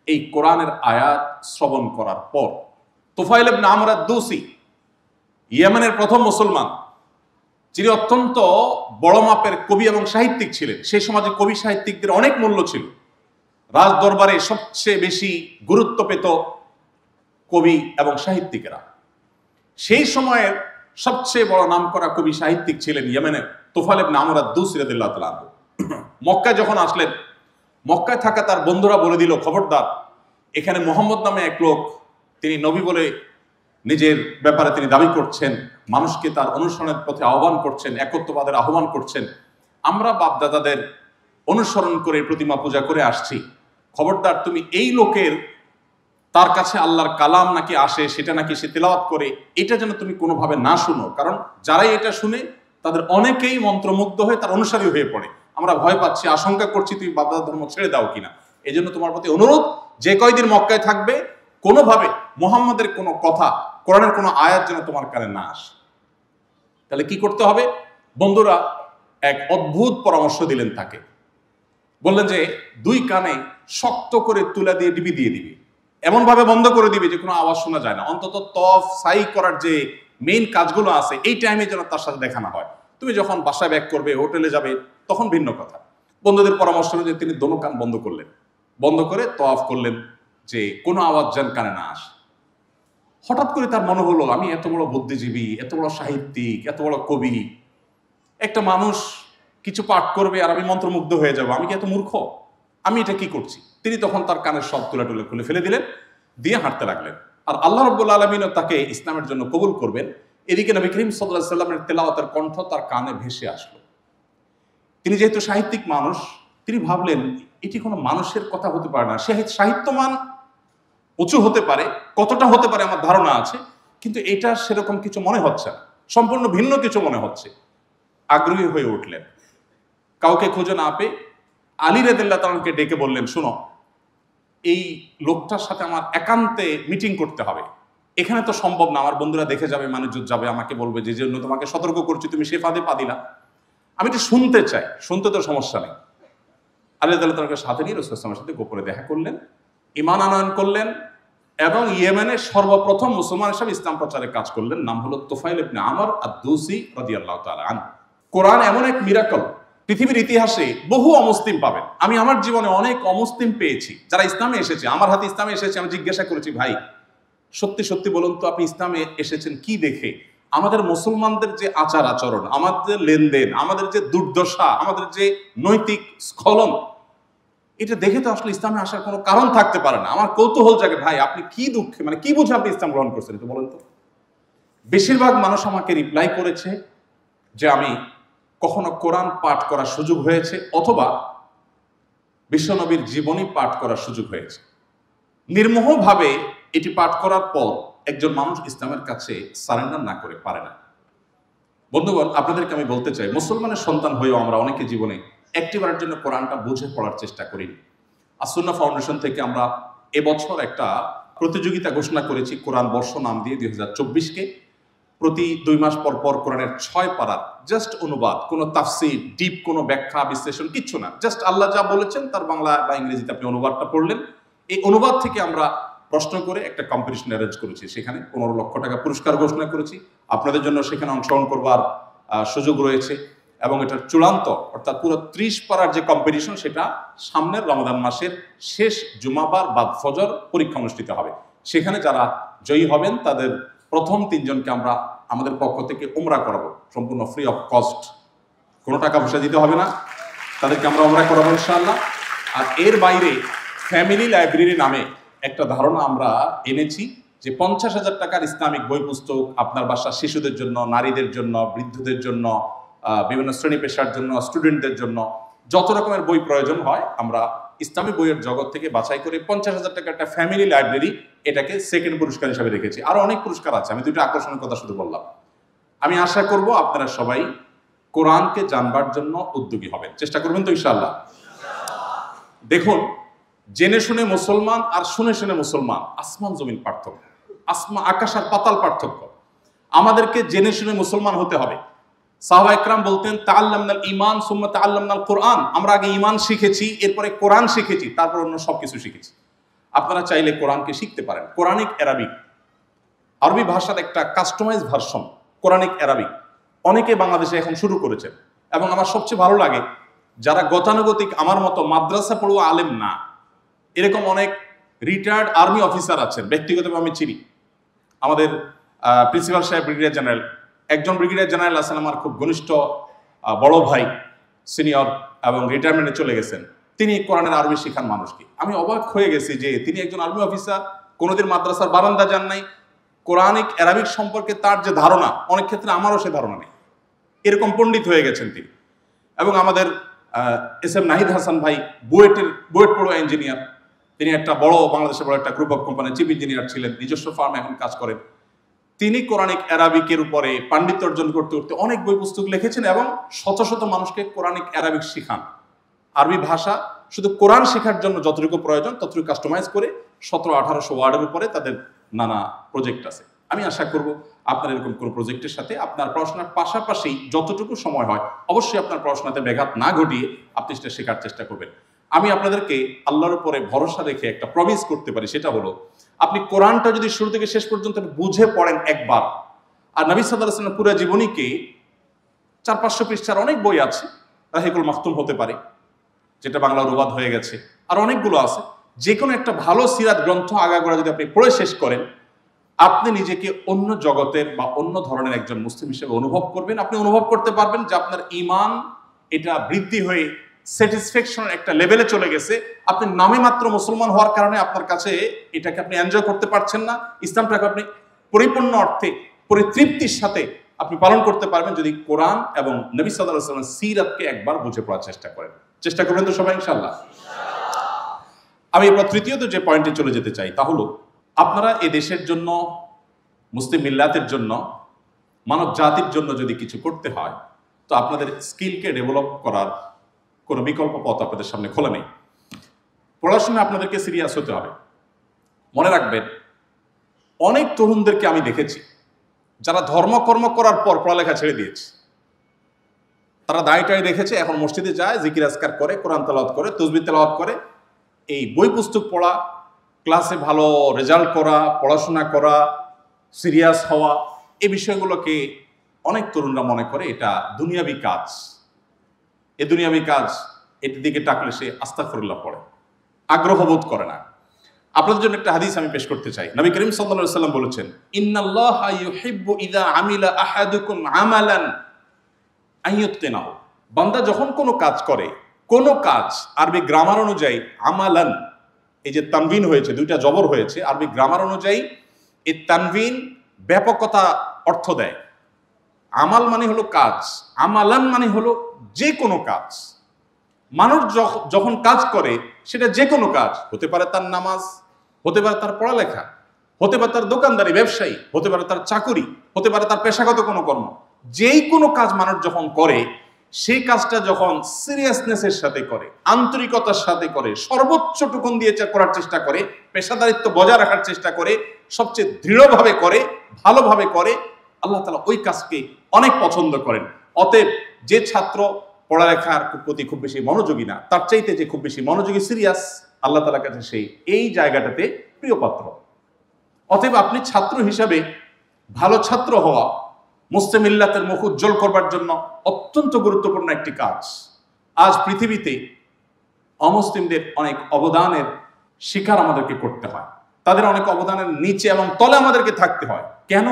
এই কোরআনের আয়াত শ্রবণ করার পর। তুফাইল ইবনে আমর আদ-দৌসি, ইয়েমেনের প্রথম মুসলমান, যিনি অত্যন্ত বড় মাপের কবি এবং সাহিত্যিক ছিলেন। সেই সমাজে কবি সাহিত্যিকদের অনেক মূল্য ছিল। রাজ দরবারে সবচেয়ে বেশি গুরুত্ব পেত কবি এবং সাহিত্যিকেরা। সেই সময়ের সবচেয়ে বড় নামকরা কবি সাহিত্যিক ছিলেন ইয়েমেনের তুফাইল ইবনে আমর আদ-দৌসি রাদিয়াল্লাহু তাআলা আনহু। মক্কায় যখন আসলেন, মক্কায় থাকা তার বন্ধুরা বলে দিল, খবরদার, এখানে মোহাম্মদ নামে এক লোক, তিনি নবী বলে নিজের ব্যাপারে তিনি দাবি করছেন, মানুষকে তার অনুসরণের পথে আহ্বান করছেন, একত্ববাদের আহ্বান করছেন। আমরা বাপদাদাদের অনুসরণ করে প্রতিমা পূজা করে আসছি, খবরদার তুমি এই লোকের, তার কাছে আল্লাহর কালাম নাকি আসে, সেটা নাকি সে তেলাওয়াত করে, এটা যেন তুমি কোনোভাবে না শুনো, কারণ যারাই এটা শুনে তাদের অনেকেই মন্ত্রমুগ্ধ হয়ে তার অনুসারী হয়ে পড়ে। আমরা ভয় পাচ্ছি, আশঙ্কা করছি তুমি বাপদাদার ধর্ম ছেড়ে দাও কিনা। এই জন্য তোমার প্রতি অনুরোধ, যে কয়দিন মক্কায় থাকবে কোনোভাবে মুহাম্মাদের কোনো কথা, কোরআনের কোনো আয়াত যেন তোমার কানে না আসে। তাহলে কি করতে হবে? বন্ধুরা এক অদ্ভুত পরামর্শ দিলেন তাকে। বললেন যে দুই কানে শক্ত করে তুলা দিয়ে ডিবি দিয়ে দিবি, এমন ভাবে বন্ধ করে দিবি যে কোনো আওয়াজ শোনা যায় না। অন্তত তফ সাই করার যে মেইন কাজগুলো আছে এই টাইমে যেন তার সাথে দেখা না হয়। তুমি যখন বাসায় ব্যাক করবে, হোটেলে যাবে, তখন ভিন্ন কথা। বন্ধুদের পরামর্শ অনুযায়ী তিনি দোনো কান বন্ধ করলেন, বন্ধ করে তওয়াফ করলেন যে কোনো আওয়াজ যেন কানে না আসে। হঠাৎ করে তার মনে হলো, আমি এত বড় বুদ্ধিজীবী, এত বড় সাহিত্যিক, এত বড় কবি, একটা মানুষ কিছু পাঠ করবে আর আমি মন্ত্রমুগ্ধ হয়ে যাব, আমি কি এত মূর্খ? আমি এটা কি করছি? তিনি তখন তার কানের সব তুলা টুলে খুলে ফেলে দিলেন, দিয়ে হাঁটতে লাগলেন। আর আল্লাহ রাব্বুল আলামিনও তাকে ইসলামের জন্য কবুল করবেন। এদিকে নবী করিম সাল্লাল্লাহু আলাইহি ওয়াসাল্লামের তেলাওয়াতের কণ্ঠ তার কানে ভেসে আসলো। তিনি যেহেতু সাহিত্যিক মানুষ, তিনি ভাবলেন এটি কোনো মানুষের কথা হতে পারে না। সাহিত্যমান উঁচু হতে পারে, কতটা হতে পারে আমার ধারণা আছে, কিন্তু এটা সেরকম কিছু মনে হচ্ছে না, সম্পূর্ণ ভিন্ন কিছু মনে হচ্ছে। আগ্রহী হয়ে উঠলেন, কাউকে খুঁজে না পেয়ে আলী রাদিয়াল্লাহু তাআলা আনহুকে ডেকে বললেন, শোনো, এই লোকটার সাথে আমার একান্তে মিটিং করতে হবে। এখানে তো সম্ভব না, আমার বন্ধুরা দেখে যাবে, মানুষজন যাবে, আমাকে বলবে যে জন্য তোমাকে সতর্ক করছি, তুমি সে ফাঁদে পা দিলা। আমি এটা শুনতে চাই, শুনতে তো সমস্যা নেই। আলী রাদিয়াল্লাহু তাআলাকে সাথে নিয়ে রাসূলুল্লাহ সাল্লাল্লাহু আলাইহি ওয়াসাল্লামের সাথে গোপনে দেখা করলেন, ঈমান আনয়ন করলেন এবং ইয়েমেনের সর্বপ্রথম মুসলমান হিসেবে ইসলাম প্রচারের কাজ করলেন। নাম হলো তুফাইল ইবনে আমর আদ-দৌসি রাদিয়াল্লাহু তাআলা আনহু। কোরআন এমন এক মিরাকল, পৃথিবীর ইতিহাসে বহু অমুসলিম পাবেন। আমি আমার জীবনে অনেক অমুসলিম পেয়েছি যারা ইসলামে এসেছে, আমার হাতে ইসলামে এসেছে। আমি জিজ্ঞাসা করেছি, ভাই সত্যি সত্যি বলুন তো আপনি ইসলামে এসেছেন কি দেখে? আমাদের মুসলমানদের যে আচার আচরণ, আমাদের লেনদেন, আমাদের যে দুর্দশা, আমাদের যে নৈতিক স্খলন, এটা দেখে তো আসলে ইসলামে আসার কোনো কারণ থাকতে পারে না। আমার কৌতূহল জাগে, ভাই আপনি কি দুঃখে, মানে কি বুঝে আপনি ইসলাম গ্রহণ করছেন তো বলেন তো। বেশিরভাগ মানুষ আমাকে রিপ্লাই করেছে যে আমি কখনো কোরআন পাঠ করার সুযোগ হয়েছে অথবা বিশ্বনবীর জীবনী পাঠ করার সুযোগ হয়েছে। নির্মোহভাবে এটি পাঠ করার পর একজন মানুষ ইসলামের কাছে সারেন্ডার না করে পারে না। বন্ধুগণ, আপনাদেরকে আমি বলতে চাই, মুসলমানের সন্তান হয়েও আমরা অনেকে জীবনে একটিবারের জন্য কোরআনটা বুঝে পড়ার চেষ্টা করি। আসুন্নাহ ফাউন্ডেশন থেকে আমরা এবছর একটা প্রতিযোগিতা ঘোষণা করেছি, কোরআন বর্ষ নাম দিয়ে 2024-কে। প্রতি 2 মাস পর পর কোরআনের 6 পারার জাস্ট অনুবাদ, কোনো তাফসীর, ডিপ কোনো ব্যাখ্যা বিশ্লেষণ কিচ্ছু না, জাস্ট আল্লাহ যা বলেছেন তার বাংলা বা ইংরেজিতে আপনি অনুবাদটা পড়লেন। এই অনুবাদ থেকে আমরা প্রশ্ন করে একটা কম্পিটিশন অ্যারেঞ্জ করেছি, সেখানে 15 লক্ষ টাকা পুরস্কার ঘোষণা করেছি। আপনাদের জন্য সেখানে অংশগ্রহণ করবার সুযোগ রয়েছে এবং এটার চূড়ান্ত অর্থাৎ পুরো 30 পারার যে কম্পিটিশন, সেটা সামনের রমাদান মাসের শেষ জুমাবার বাদ ফজর পরীক্ষা অনুষ্ঠিত হবে। সেখানে যারা জয়ী হবেন তাদের প্রথম 3 জনকে আমরা আমাদের পক্ষ থেকে উমরা করাবো, সম্পূর্ণ ফ্রি অফ কস্ট, কোনো টাকা পয়সা দিতে হবে না, তাদেরকে আমরা উমরা করাবো ইনশাআল্লাহ। আর এর বাইরে ফ্যামিলি লাইব্রেরি নামে একটা ধারণা আমরা এনেছি যে 50,000 টাকার ইসলামিক বই পুস্তক আপনার বাসার শিশুদের জন্য, নারীদের জন্য, বৃদ্ধদের জন্য, বিভিন্ন শ্রেণী পেশার জন্য, স্টুডেন্টদের জন্য যত রকমের বই প্রয়োজন হয় আমরা ইসলামী বইয়ের জগৎ থেকে বাছাই করে 50,000 টাকার একটা ফ্যামিলি লাইব্রেরি, এটাকে সেকেন্ড পুরস্কার হিসাবে রেখেছি। আরো অনেক পুরস্কার আছে, আমি 2টা আকর্ষণের কথা শুধু বললাম। আমি আশা করব আপনারা সবাই কোরআনকে জানবার জন্য উদ্যোগী হবেন, চেষ্টা করবেন তো ইনশাআল্লাহ। দেখুন, জেনে শুনে মুসলমান আর শুনে শুনে মুসলমান, আসমান জমিন পার্থক্য, আকাশ আর পাতাল পার্থক্য। আমাদেরকে জেনে শুনে মুসলমান হতে হবে। সাহাবা ইকরাম বলতেন, তাআল্লামনাল ঈমান সুম্মা তাআল্লামনাল কোরআন। আমরা আগে ঈমান শিখেছি, এরপরে কোরআন শিখেছি, তারপর অন্য সবকিছু শিখেছি। আপনারা চাইলে কোরআনকে শিখতে পারেন। কোরআনিক অ্যারাবিক, আরবি ভাষার একটা কাস্টমাইজ ভার্সন কোরআনিক অ্যারাবিক অনেকে বাংলাদেশে এখন শুরু করেছেন। এবং আমার সবচেয়ে ভালো লাগে যারা গতানুগতিক আমার মতো মাদ্রাসা পড়ুয়া আলেম না, এরকম অনেক রিটায়ার্ড আর্মি অফিসার আছেন, ব্যক্তিগতভাবে আমি চিনি। আমাদের প্রিন্সিপাল সাহেব ব্রিগেডিয়ার জেনারেল, একজন ব্রিগেডিয়ার জেনারেল আছেন আমার খুব ঘনিষ্ঠ বড় ভাই, সিনিয়র, এবং রিটায়ারমেন্টে চলে গেছেন। তিনি কোরআনের আরবি শিখান মানুষকে। আমি অবাক হয়ে গেছি যে তিনি একজন আর্মি অফিসার, কোনোদিন মাদ্রাসার বারান্দা যান নাই। কোরআনিক অ্যারাবিক সম্পর্কে তার যে ধারণা, অনেক ক্ষেত্রে আমারও সে ধারণা নেই, এরকম পণ্ডিত হয়ে গেছেন তিনি। এবং আমাদের এস এম নাহিদ হাসান ভাই বুয়েট পড়ুয়া ইঞ্জিনিয়ার, তিনি একটা বাংলাদেশের বড় একটা গ্রুপ অফ কোম্পানির চিফ ইঞ্জিনিয়ার ছিলেন, নিজস্ব ফার্মে এখন কাজ করেন। তিনি কোরআনিক অ্যারাবিকের উপরে পাণ্ডিত্য অর্জন করতে করতে অনেক বই পুস্তক লিখেছেন এবং শত শত মানুষকে কোরআনিক অ্যারাবিক শিখান। আরবি ভাষা শুধু কোরআন শেখার জন্য যতটুকু প্রয়োজন ততটুকু কাস্টমাইজ করে 1700-1800 ওয়ার্ডের উপরে তাদের নানা প্রজেক্ট আছে। আমি আশা করব আপনার এরকম কোনো প্রজেক্টের সাথে আপনার পড়াশোনার পাশাপাশি যতটুকু সময় হয় অবশ্যই আপনার পড়াশোনাতে ব্যাঘাত না ঘটিয়ে আপনি সেটা শেখার চেষ্টা করবেন। আমি আপনাদেরকে আল্লাহর উপরে ভরসা রেখে একটা প্রমিস করতে পারি, সেটা হলো আপনি কোরআনটা যদি শুরু থেকে শেষ পর্যন্ত বুঝে পড়েন একবার, আর নবী সাল্লাল্লাহু আলাইহি ওয়াসাল্লামের পুরো জীবনীকে 400-500 পৃষ্ঠার অনেক বই আছে, রাহিকুল মাখতুম হতে পারে যেটা বাংলা অনুবাদ হয়ে গেছে, আর অনেকগুলো আছে। যে কোনো একটা ভালো সিরাত গ্রন্থ আগাগোড়া যদি আপনি পড়ে শেষ করেন, আপনি নিজেকে অন্য জগতের বা অন্য ধরনের একজন মুসলিম হিসেবে অনুভব করবেন। আপনি অনুভব করতে পারবেন যে আপনার ঈমান এটা বৃদ্ধি হয়ে স্যাটিসফ্যাকশনের একটা লেভেলে চলে গেছে। আপনি নামে মাত্র মুসলমান হওয়ার কারণে আপনার কাছে এটাকে আপনি এনজয় করতে পারছেন না। ইসলামটাকে আপনি পরিপূর্ণ অর্থে পরিতৃপ্তির সাথে আপনি পালন করতে পারবেন যদি কোরআন এবং নবী সাল্লাল্লাহু আলাইহি ওয়াসাল্লামের সিরাতকে একবার বুঝে পড়ার চেষ্টা করেন। চেষ্টা করবেন তো সবাই ইনশাআল্লাহ? আমি এরপর তৃতীয়ত যে পয়েন্টে চলে যেতে চাই তা হলো, আপনারা এ দেশের জন্য, মুসলিম মিল্লাতের জন্য, মানব জাতির জন্য যদি কিছু করতে হয় তো আপনাদের স্কিলকে ডেভেলপ করার কোনো বিকল্প পথ আপনাদের সামনে খোলা নেই। পড়াশোনা আপনাদেরকে সিরিয়াস হতে হবে। মনে রাখবেন, অনেক তরুণদেরকে আমি দেখেছি যারা ধর্মকর্ম করার পর পড়ালেখা ছেড়ে দিয়েছে। তারা দায়টাই রেখেছে, এখন মসজিদে যায়, জিকির আজকার করে, কোরআন তেলাওয়াত করে, তাসবিহ তেলাওয়াত করে। এই বই পুস্তক পড়া, ক্লাসে ভালো রেজাল্ট করা, পড়াশোনা করা, সিরিয়াস হওয়া, এই বিষয়গুলোকে অনেক তরুণরা মনে করে এটা দুনিয়াবি কাজ। এ দুনিয়াবি কাজ, এটির দিকে টাকলে সে আস্তাগফিরুল্লাহ পড়ে, আগ্রহ বোধ করে না। আপনাদের জন্য একটা হাদিস আমি পেশ করতে চাই। নবী করিম সাল্লাল্লাহু আলাইহি ওয়াসাল্লাম বলেছেন, ইন্নাল্লাহা ইউহিব্বু ইযা আমিলা আহাদুকুম আমালান আইয়ুতকিনাহু। বান্দা যখন কোনো কাজ করে, কোনো কাজ, আরবি গ্রামার অনুযায়ী আমালান, এই যে তানবিন হয়েছে, দুইটা জবর হয়েছে, আরবি গ্রামার অনুযায়ী এই তানবিন ব্যাপকতা অর্থ দেয়। আমাল মানে হলো কাজ, আমালান মানে হলো যে কোনো কাজ। মানুষ যখন কাজ করে সেটা যে কোনো কাজ হতে পারে, তার নামাজ হতে পারে, তার পড়ালেখা হতে পারে, তার দোকানদারি ব্যবসায়ী হতে পারে, তার চাকুরি হতে পারে, তার পেশাগত কোনো কর্ম। যেই কোনো কাজ মানুষ যখন করে, সেই কাজটা যখন সিরিয়াসনেসের সাথে করে, আন্তরিকতার সাথে করে, সর্বোচ্চ টুকুন দিয়ে করার চেষ্টা করে, পেশাদারিত্ব বজায় রাখার চেষ্টা করে, সবচেয়ে দৃঢ়ভাবে করে, ভালোভাবে করে, আল্লাহ তাআলা ওই কাজকে অনেক পছন্দ করেন। অতএব যে ছাত্র পড়ালেখার প্রতি খুব বেশি মনোযোগী না, তার চাইতে যে খুব বেশি মনোযোগী, সিরিয়াস, আল্লাহ তাআলার কাছে সেই এই জায়গাটাতে প্রিয় পাত্র। অতএব আপনি ছাত্র হিসাবে ভালো ছাত্র হওয়া মুসলিম মিল্লাতের মুখ উজ্জ্বল করবার জন্য অত্যন্ত গুরুত্বপূর্ণ একটি কাজ। আজ পৃথিবীতে অমুসলিমদের অনেক অবদানের স্বীকার আমাদেরকে করতে হয়, তাদের অনেক অবদানের নিচে এবং তলে আমাদেরকে থাকতে হয়। কেন?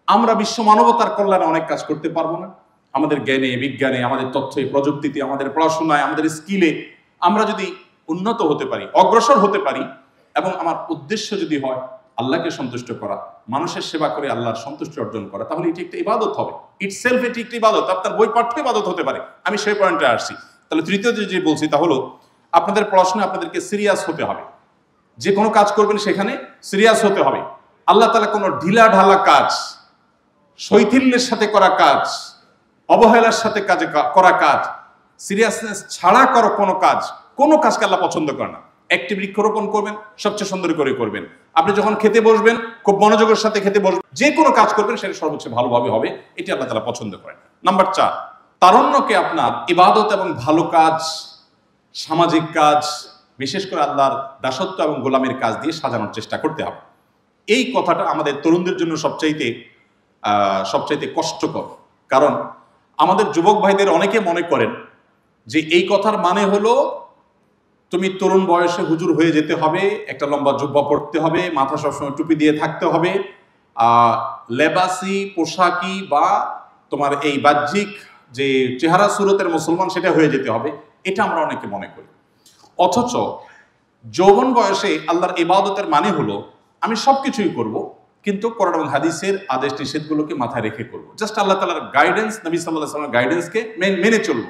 আমরা বিশ্ব মানবতার কল্যাণে অনেক কাজ করতে পারবো না? আমাদের জ্ঞানে, বিজ্ঞানে, আমাদের তথ্যে, প্রযুক্তিতে, আমাদের পড়াশোনায়, আমাদের স্কিলে আমরা যদি উন্নত হতে পারি, অগ্রসর হতে পারি, এবং আমার উদ্দেশ্য যদি হয় আল্লাহকে সন্তুষ্ট করা, মানুষের সেবা করে আল্লাহর সন্তুষ্টি অর্জন করা, তাহলে এটি একটা ইবাদত হবে। ইটসেলফ এটি একটি ইবাদত। আপনার বই পাঠ্য ইবাদত হতে পারে। আমি সেই পয়েন্টে আসছি। তাহলে তৃতীয় যে বলছি তা হলো, আপনাদের পড়াশোনা আপনাদেরকে সিরিয়াস হতে হবে। যে কোনো কাজ করবেন সেখানে সিরিয়াস হতে হবে। আল্লাহ তাআলা কোনো ঢিলা ঢালা কাজ, শৈথিল্যের সাথে করা কাজ, অবহেলার সাথে করা কাজ, সিরিয়াসনেস ছাড়া কোনো কাজ কোনো কাজকে আল্লাহ পছন্দ করে না। একটি বৃক্ষরোপণ করবেন, সবচেয়ে সুন্দর করে করবেন। আপনি যখন খেতে বসবেন, খুব মনোযোগের সাথে খেতে বসবেন, যে কোনো কাজ করবেন সেটা সর্বোচ্চ ভালোভাবে হবে, এটি আল্লাহ তাআলা পছন্দ করেন। নাম্বার 4, তারুণ্যকে আপনার ইবাদত এবং ভালো কাজ, সামাজিক কাজ, বিশেষ করে আল্লাহর দাসত্ব এবং গোলামের কাজ দিয়ে সাজানোর চেষ্টা করতে হবে। এই কথাটা আমাদের তরুণদের জন্য সবচাইতে কষ্টকর। কারণ আমাদের যুবক ভাইদের অনেকে মনে করেন যে এই কথার মানে হলো তুমি তরুণ বয়সে হুজুর হয়ে যেতে হবে, একটা লম্বা জুব্বা পড়তে হবে, মাথা সবসময় টুপি দিয়ে থাকতে হবে, লেবাসি পোশাকি বা তোমার এই বাহ্যিক যে চেহারা সুরতের মুসলমান সেটা হয়ে যেতে হবে। এটা আমরা অনেকে মনে করি। অথচ যৌবন বয়সে আল্লাহর ইবাদতের মানে হলো আমি সবকিছুই করব, কিন্তু কোরআন এবং হাদিসের আদেশ নিষেধগুলোকে মাথায় রেখে করব। জাস্ট আল্লাহ তাআলার গাইডেন্স, নবী সাল্লাল্লাহু আলাইহি ওয়াসাল্লামের গাইডেন্সকে মেনে চলব।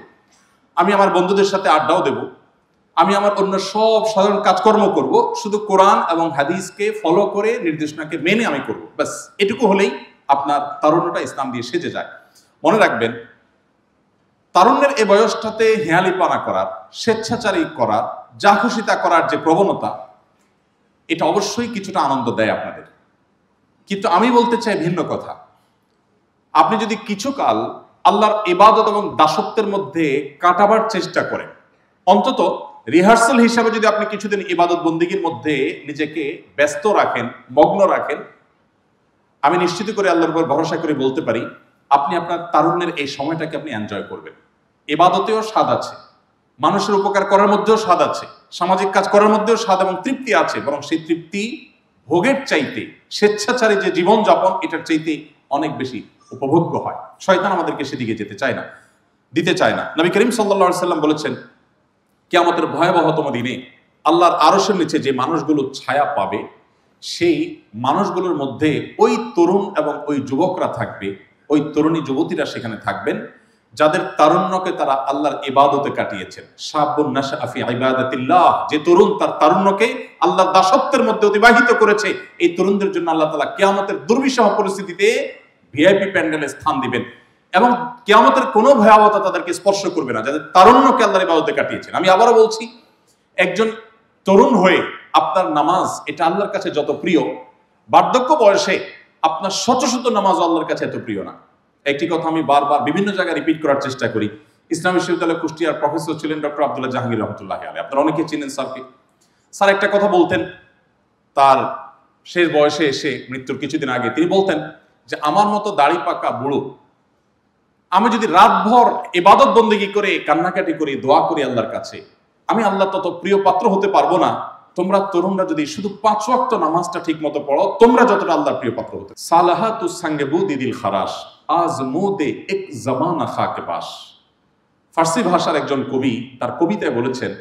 আমি আমার বন্ধুদের সাথে আড্ডাও দেব, আমি আমার অন্য সব সাধারণ কাজকর্ম করব, শুধু কোরআন এবং হাদিসকে ফলো করে নির্দেশনাকে মেনে আমি করব। ব্যাস এটুকু হলেই আপনার তারুণ্যটা ইসলাম দিয়ে সেজে যায়। মনে রাখবেন, তারুণ্যের এই বয়সটাতে হেয়ালিপানা করার, স্বেচ্ছাচারী করার, যা খুশি তা করার যে প্রবণতা, এটা অবশ্যই কিছুটা আনন্দ দেয় আপনাদের। কিন্তু আমি বলতে চাই ভিন্ন কথা। আপনি যদি কিছুকাল আল্লাহর ইবাদত এবং দাসত্বের মধ্যে কাটাবার চেষ্টা করেন, অন্তত রিহার্সাল হিসাবে যদি আপনি কিছুদিন ইবাদত বন্দিগির মধ্যে নিজেকে ব্যস্ত রাখেন, মগ্ন রাখেন, আমি নিশ্চিত করে আল্লাহর উপর ভরসা করে বলতে পারি আপনি আপনার তারুণ্যের এই সময়টাকে আপনি এনজয় করবেন। ইবাদতেও স্বাদ আছে, মানুষের উপকার করার মধ্যেও স্বাদ আছে, সামাজিক কাজ করার মধ্যেও স্বাদ এবং তৃপ্তি আছে, বরং সেই তৃপ্তি ভোগের চাইতে, স্বেচ্ছাচারী যে জীবনযাপন এটার চাইতে অনেক বেশি উপভোগ্য হয়। শয়তান আমাদেরকে সেদিকে দিতে চায় না। নবী করিম সাল্লাল্লাহু আলাইহি সাল্লাম বলেছেন, কিয়ামতের ভয়াবহতম দিনে আল্লাহর আরশের নিচে যে মানুষগুলো ছায়া পাবে, সেই মানুষগুলোর মধ্যে ওই তরুণ এবং ওই যুবকরা থাকবে, ওই তরুণী যুবতীরা সেখানে থাকবেন যাদের তারুণ্যকে তারা আল্লাহর ইবাদতে কাটিয়েছেন। শাবুন নাশআ ফি ইবাদাতিল্লাহ, যে তরুণ তার তারুণ্যকে আল্লাহর দাসত্বের মধ্যে অতিবাহিত করেছে, এই তরুণদের জন্য আল্লাহ তাআলা কিয়ামতের দুর্বিষহ পরিস্থিতিতে ভিআইপি প্যান্ডেলে স্থান দিবেন এবং কিয়ামতের কোনো ভয়াবহতা তাদেরকে স্পর্শ করবে না, যাদের তারুণ্যকে আল্লাহর ইবাদতে কাটিয়েছেন। আমি আবারও বলছি, একজন তরুণ হয়ে আপনার নামাজ এটা আল্লাহর কাছে যত প্রিয়, বার্ধক্য বয়সে আপনার শত শত নামাজ আল্লাহর কাছে এত প্রিয় না। একটি কথা আমি বারবার বিভিন্ন জায়গায় রিপিট করার চেষ্টা করি। ইসলামী বিশ্ববিদ্যালয় কুষ্টিয়ার প্রফেসর ছিলেন ডক্টর আব্দুল্লাহ জাহাঙ্গীর রহমতুল্লাহ আলাইহি। আপনারা অনেকে চিনেন স্যারকে। স্যার একটা কথা বলতেন তার শেষ বয়সে এসে, মৃত্যুর কিছুদিন আগে, তিনি বলতেন যে আমার মতো দাড়ি পাকা বুড়ো আমি যদি রাতভর ইবাদত বন্দেগী করে কান্নাকাটি করি, দোয়া করি আল্লাহর কাছে, আমি আল্লাহ তত প্রিয় পাত্র হতে পারবো না তোমরা তরুণরা যদি শুধু 5 ওয়াক্ত নামাজটা ঠিক মতো পড়ো, তোমরা যতটা আল্লাহর প্রিয় পাত্র হতে। সালাহাতুস সাঙ্গেবু দিদিল খারাস আজ মুদে এক জামানা খাকে বাস। ফার্সি ভাষার একজন কবি তার কবিতায় বলেছেন,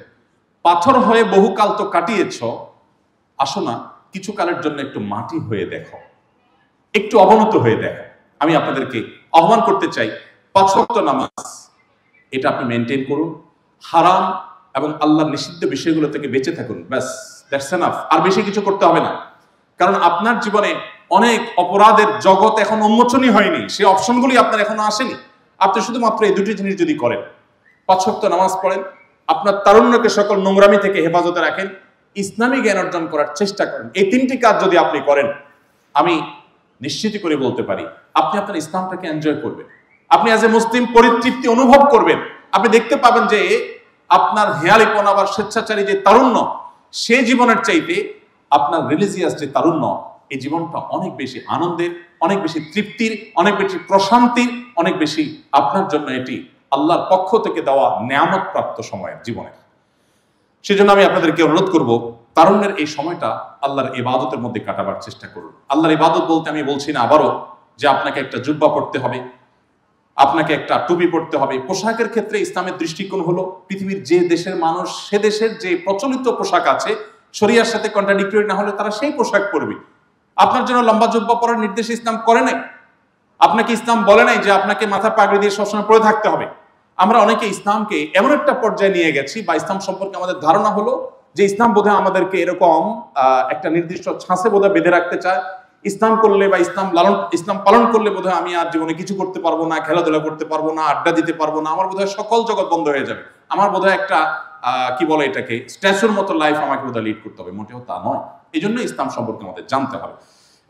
পাথর হয়ে বহুকাল তো কাটিয়েছ, আসো না কিছু কালের জন্য একটু মাটি হয়ে দেখো, একটু অবনত হয়ে দেখো। আমি আপনাদেরকে আহ্বান করতে চাই, 5 ওয়াক্ত নামাজ এটা আপনি মেনটেন করুন, হারাম এবং আল্লাহর নিষিদ্ধ বিষয়গুলো থেকে বেঁচে থাকুন। ব্যাস, দ্যাটস এনাফ। আর বেশি কিছু করতে হবে না, কারণ আপনার জীবনে অনেক অপরাধের জগৎ এখন উন্মোচনই হয়নি, সেই অপশনগুলি আপনার এখনো আসেনি। আপনি শুধুমাত্র এই দুটি জিনিস যদি করেন, 5 ওয়াক্ত নামাজ পড়েন, আপনার তারুণ্যকে সকল নোংরামি থেকে হেফাজতে রাখেন, ইসলামী জ্ঞান অর্জন করার চেষ্টা করেন, এই 3টি কাজ যদি আপনি করেন, আমি নিশ্চিত করে বলতে পারি আপনি আপনার ইসলামটাকে এনজয় করবেন। আপনি অ্যাজ এ মুসলিম পরিতৃপ্তি অনুভব করবেন। আপনি দেখতে পাবেন যে আপনার হেয়ালিপনা বা স্বেচ্ছাচারী যে তারুণ্য, সে জীবনের চাইতে আপনার রিলিজিয়াস যে তারুণ্য, এই জীবনটা অনেক বেশি আনন্দের, অনেক বেশি তৃপ্তির, অনেক বেশি প্রশান্তির, অনেক বেশি আপনার জন্য এটি আল্লাহর পক্ষ থেকে দেওয়া নেয়ামত প্রাপ্ত সময়ের জীবনের। সেজন্য আমি আপনাদেরকে অনুরোধ করব, তারুণ্যের এই সময়টা আল্লাহর ইবাদতের মধ্যে কাটাবার চেষ্টা করুন। আল্লাহর ইবাদত বলতে আমি বলছি না আবারও যে আপনাকে একটা জুব্বা পড়তে হবে, আপনাকে একটা টুপি পড়তে হবে। পোশাকের ক্ষেত্রে ইসলামের দৃষ্টিকোণ হলো পৃথিবীর যে দেশের মানুষ, সে দেশের যে প্রচলিত পোশাক আছে, শরিয়ার সাথে কন্ট্রাডিক্টরি না হলে তারা সেই পোশাক পরবে। আপনার জন্য লম্বা জুব্বা পরার নির্দেশ ইসলাম করে নাই। আপনাকে ইসলাম বলে নাই যে আপনাকে মাথা পাগড়ি দিয়ে সবসময় পরে থাকতে হবে। আমরা অনেকে ইসলামকে এমন একটা পর্যায়ে নিয়ে গেছি, বা ইসলাম সম্পর্কে আমাদের ধারণা হলো যে ইসলাম বোধহয় আমাদেরকে এরকম একটা নির্দিষ্ট ছাঁচে বোধহয় বেঁধে রাখতে চায়। ইসলাম করলে বা ইসলাম পালন করলে বোধহয় আমি আর জীবনে কিছু করতে পারবো না, খেলাধুলা করতে পারবো না, আড্ডা দিতে পারবো না, আমার বোধহয় সকল জগৎ বন্ধ হয়ে যাবে, আমার বোধহয় একটা কি বলে এটাকে, স্ট্যাচুর মতো লাইফ আমাকে বোধহয় লিড করতে হবে, মোটেও তা নয়। এই জন্য ইসলাম সম্পর্কে আমাদের জানতে হবে।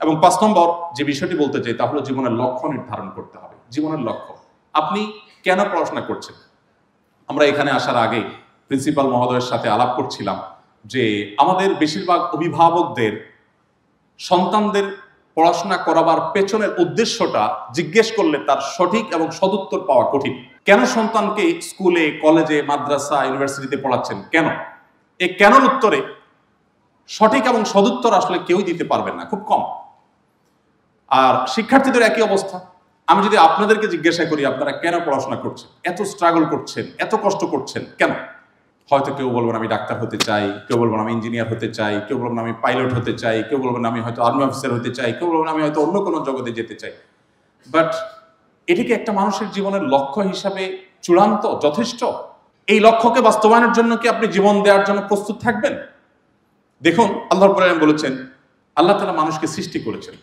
এবং 5 নম্বর যে বিষয়টি বলতে চাই তা হলো জীবনের লক্ষ্য নির্ধারণ করতে হবে। জীবনের লক্ষ্য, আপনি কেন পড়াশোনা করছেন? আমরা এখানে আসার আগে প্রিন্সিপাল মহোদয়ের সাথে আলাপ করছিলাম যে আমাদের বেশিরভাগ অভিভাবকদের সন্তানদের পড়াশোনা করাবার পেছনের উদ্দেশ্যটা জিজ্ঞেস করলে তার সঠিক এবং সদুত্তর পাওয়া কঠিন। কেন সন্তানকে স্কুলে, কলেজে, মাদ্রাসা, ইউনিভার্সিটিতে পড়াচ্ছেন, কেন? এই কেনর উত্তরে সঠিক এবং সদুত্তর আসলে কেউই দিতে পারবেন না, খুব কম। আর শিক্ষার্থীদের একই অবস্থা। আমি যদি আপনাদেরকে জিজ্ঞাসা করি আপনারা কেন পড়াশোনা করছেন, এত স্ট্রাগল করছেন, এত কষ্ট করছেন কেন? হয়তো কেউ বলবেন আমি ডাক্তার হতে চাই, কেউ বলবেন আমি ইঞ্জিনিয়ার হতে চাই, কেউ বলবেন আমি পাইলট হতে চাই, কেউ বলবেন আমি হয়তো আর্মি অফিসার হতে চাই, কেউ বলবেন আমি হয়তো অন্য কোনো জগতে যেতে চাই। বাট এটিকে একটা মানুষের জীবনের লক্ষ্য হিসাবে চূড়ান্ত, যথেষ্ট? এই লক্ষ্যকে বাস্তবায়নের জন্য কি আপনি জীবন দেওয়ার জন্য প্রস্তুত থাকবেন? দেখুন, আল্লাহ রাব্বুল আলামিন বলেছেন আল্লাহ তাআলা মানুষকে সৃষ্টি করেছেন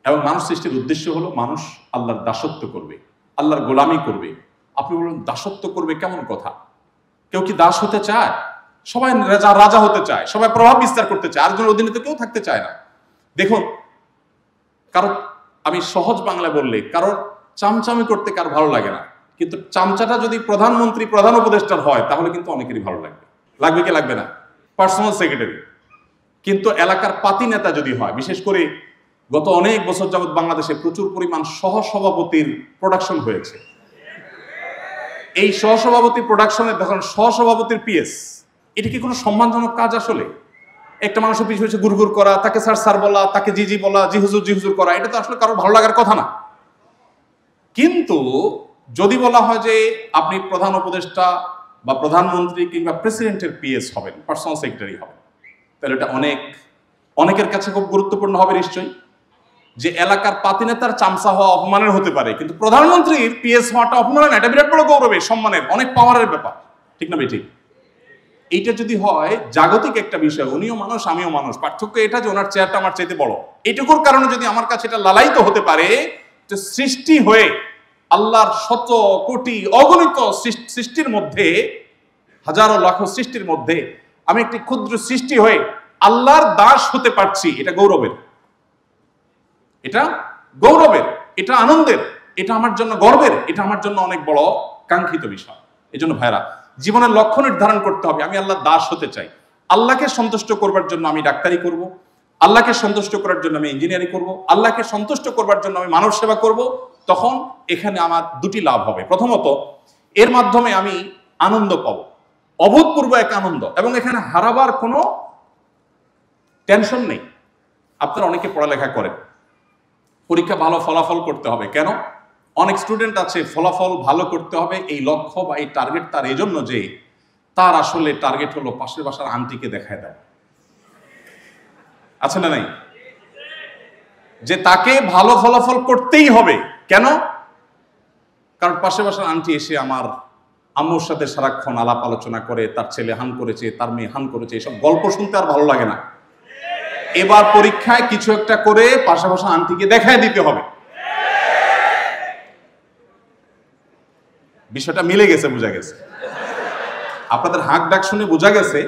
এবং মানুষ সৃষ্টির উদ্দেশ্য হলো মানুষ আল্লাহর দাসত্ব করবে, আল্লাহর গোলামি করবে। আপনি বলুন দাসত্ব করবে, কেমন কথা? কেউ কি দাস হতে চায়? সবাই রাজা হতে চায়, সবাই প্রভাব বিস্তার করতে চায়, আরেকজনের অধীনে তো কেউ থাকতে চায় না। দেখুন, কারো, আমি সহজ বাংলা বললে, কারোর চামচামি করতে কার ভালো লাগে না, কিন্তু চামচাটা যদি প্রধানমন্ত্রী, প্রধান উপদেষ্টার হয় তাহলে কিন্তু অনেকেরই ভালো লাগবে। লাগবে কি লাগবে না? Personal secretary. কিন্তু এলাকার পাতি নেতা যদি হয়, বিশেষ করে গত অনেক বছর যাবৎ বাংলাদেশে প্রচুর পরিমাণ সহসভাপতির প্রোডাকশন হয়েছে। এই সহসভাপতি প্রোডাকশনের দেখুন সহসভাপতির পিএস, এটা কি কোনো সম্মানজনক কাজ আসলে? একটা মানুষের পিছু পিছু গুড়গুড় করা, তাকে স্যার স্যার বলা, তাকে জি জি বলা, জি হুজুর করা, এটা তো আসলে কারোর ভালো লাগার কথা না। কিন্তু যদি বলা হয় যে আপনি প্রধান উপদেষ্টা বা প্রধানমন্ত্রী কিংবা প্রেসিডেন্টের পিএস হবেন, পার্সোনাল সেক্রেটারি হবেন, তাহলে এটা অনেকের কাছে খুব গুরুত্বপূর্ণ হবে নিশ্চয়ই। যে এলাকার পাতি নেতার চামচা হওয়া অপমানের হতে পারে, কিন্তু প্রধানমন্ত্রীর পিএস হওয়াটা অপমানের না, এটা বিরাট বড় গৌরবের, সম্মানের, অনেক পাওয়ারের ব্যাপার, ঠিক না ঠিক? এইটা যদি হয় জাগতিক একটা বিষয়, উনিও মানুষ আমিও মানুষ, পার্থক্য এটা যে ওনার চেয়ারটা আমার চাইতে বড়, এইটুকুর কারণে যদি আমার কাছে এটা লালায়িত হতে পারে, তো সৃষ্টি হয়ে আল্লাহর শত কোটি অগণিত সৃষ্টির মধ্যে, হাজারো লাখো সৃষ্টির মধ্যে আমি একটি ক্ষুদ্র সৃষ্টি হয়ে আল্লাহর দাস হতে পারছি, এটা গৌরবের, এটা গৌরবের, এটা আনন্দের, এটা আমার জন্য গর্বের, এটা আমার জন্য অনেক বড় কাঙ্ক্ষিত বিষয়। এই জন্য ভাইরা, জীবনের লক্ষ্য নির্ধারণ করতে হবে। আমি আল্লাহর দাস হতে চাই, আল্লাহকে সন্তুষ্ট করবার জন্য আমি ডাক্তারি করব, আল্লাহকে সন্তুষ্ট করার জন্য আমি ইঞ্জিনিয়ারিং করব, আল্লাহকে সন্তুষ্ট করবার জন্য আমি মানব সেবা করব। তখন এখানে আমার দুটি লাভ হবে। প্রথমত, এর মাধ্যমে আমি আনন্দ পাবো, অভূতপূর্ব এক আনন্দ, এবং এখানে হারাবার কোনো টেনশন নেই। আপনারা অনেকে পড়ালেখা করেন, পরীক্ষা ভালো ফলাফল করতে হবে, কেন? অনেক স্টুডেন্ট আছে ফলাফল ভালো করতে হবে এই লক্ষ্য বা এই টার্গেট তার এই জন্য যে তার আসলে টার্গেট হলো পাশের বাসার আন্টিকে দেখায় দেয়, আছে না নাই? যে তাকে ভালো ফলাফল করতেই হবে, কেন? কারণ পাশের বাসার আন্টি এসে আমার আম্মুর সাথে সারাক্ষণ আলাপ আলোচনা করে, তার ছেলে হান করেছে, তার মেয়ে হান করেছে, এসব গল্প শুনতে আর ভালো লাগে না। এবার পরীক্ষায় কিছু একটা করে পাশাপাশি আন্টিকে দেখায় দিতে হবে। বিষয়টা মিলে গেছে, বোঝা গেছে? আপনাদের হাঁক ডাক শুনে বোঝা গেছে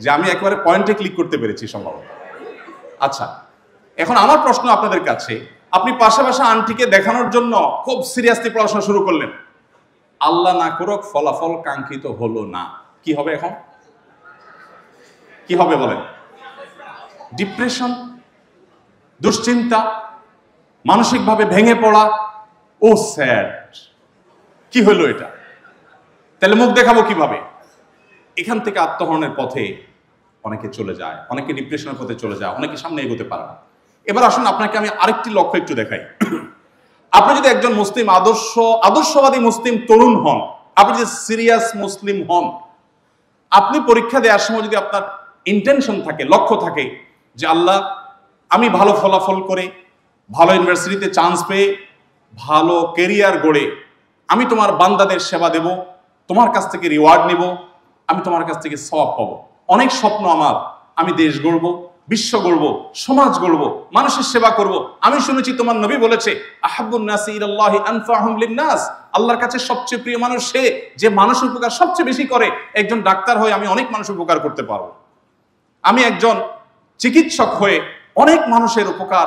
যে আমি একেবারে পয়েন্টে ক্লিক করতে পেরেছি সম্ভবত। আচ্ছা, এখন আমার প্রশ্ন আপনাদের কাছে, আপনি পাশাপাশি আন্টিকে দেখানোর জন্য খুব সিরিয়াসলি পড়াশোনা শুরু করলেন, আল্লাহ না করুক ফলাফল কাঙ্ক্ষিত হলো না, কি হবে? এখন কি হবে বলেন? ডিপ্রেশন, দুশ্চিন্তা, মানসিকভাবে ভেঙে পড়া, ও স্যাড, কি হলো এটা? তাহলে মুখ দেখাবো কিভাবে? এখান থেকে আত্মহরণের পথে অনেকে চলে যায়, অনেকে ডিপ্রেশনের পথে চলে যায়, অনেকে সামনে এগোতে পারে না। এবার আসুন আপনাকে আমি আরেকটি লক্ষ্য একটু দেখাই। আপনি যদি একজন মুসলিম আদর্শবাদী মুসলিম তরুণ হন, আপনি যদি সিরিয়াস মুসলিম হন, আপনি পরীক্ষা দেওয়ার সময় যদি আপনার ইন্টেনশন থাকে, লক্ষ্য থাকে যে আল্লাহ আমি ভালো ফলাফল করে ভালো ইউনিভার্সিটিতে চান্স পেয়ে ভালো কেরিয়ার গড়ে আমি তোমার বান্দাদের সেবা দেব, তোমার কাছ থেকে রিওয়ার্ড নিব, আমি তোমার কাছ থেকে সওয়াব পাবো, অনেক স্বপ্ন আমার, আমি দেশ গড়ব, বিশ্ব গড়বো, সমাজ গড়বো, মানুষের সেবা করব। আমি শুনেছি তোমার নবী বলেছে, আহাব্বুন নাসি ইলাল্লাহি আনফাহুম লিন-নাস, আল্লাহর কাছে সবচেয়ে প্রিয় মানুষ সে যে মানুষের উপকার সবচেয়ে বেশি করে। একজন ডাক্তার হয়ে আমি অনেক মানুষের উপকার করতে পারবো। আমি একজন চিকিৎসক হয়ে অনেক মানুষের উপকার,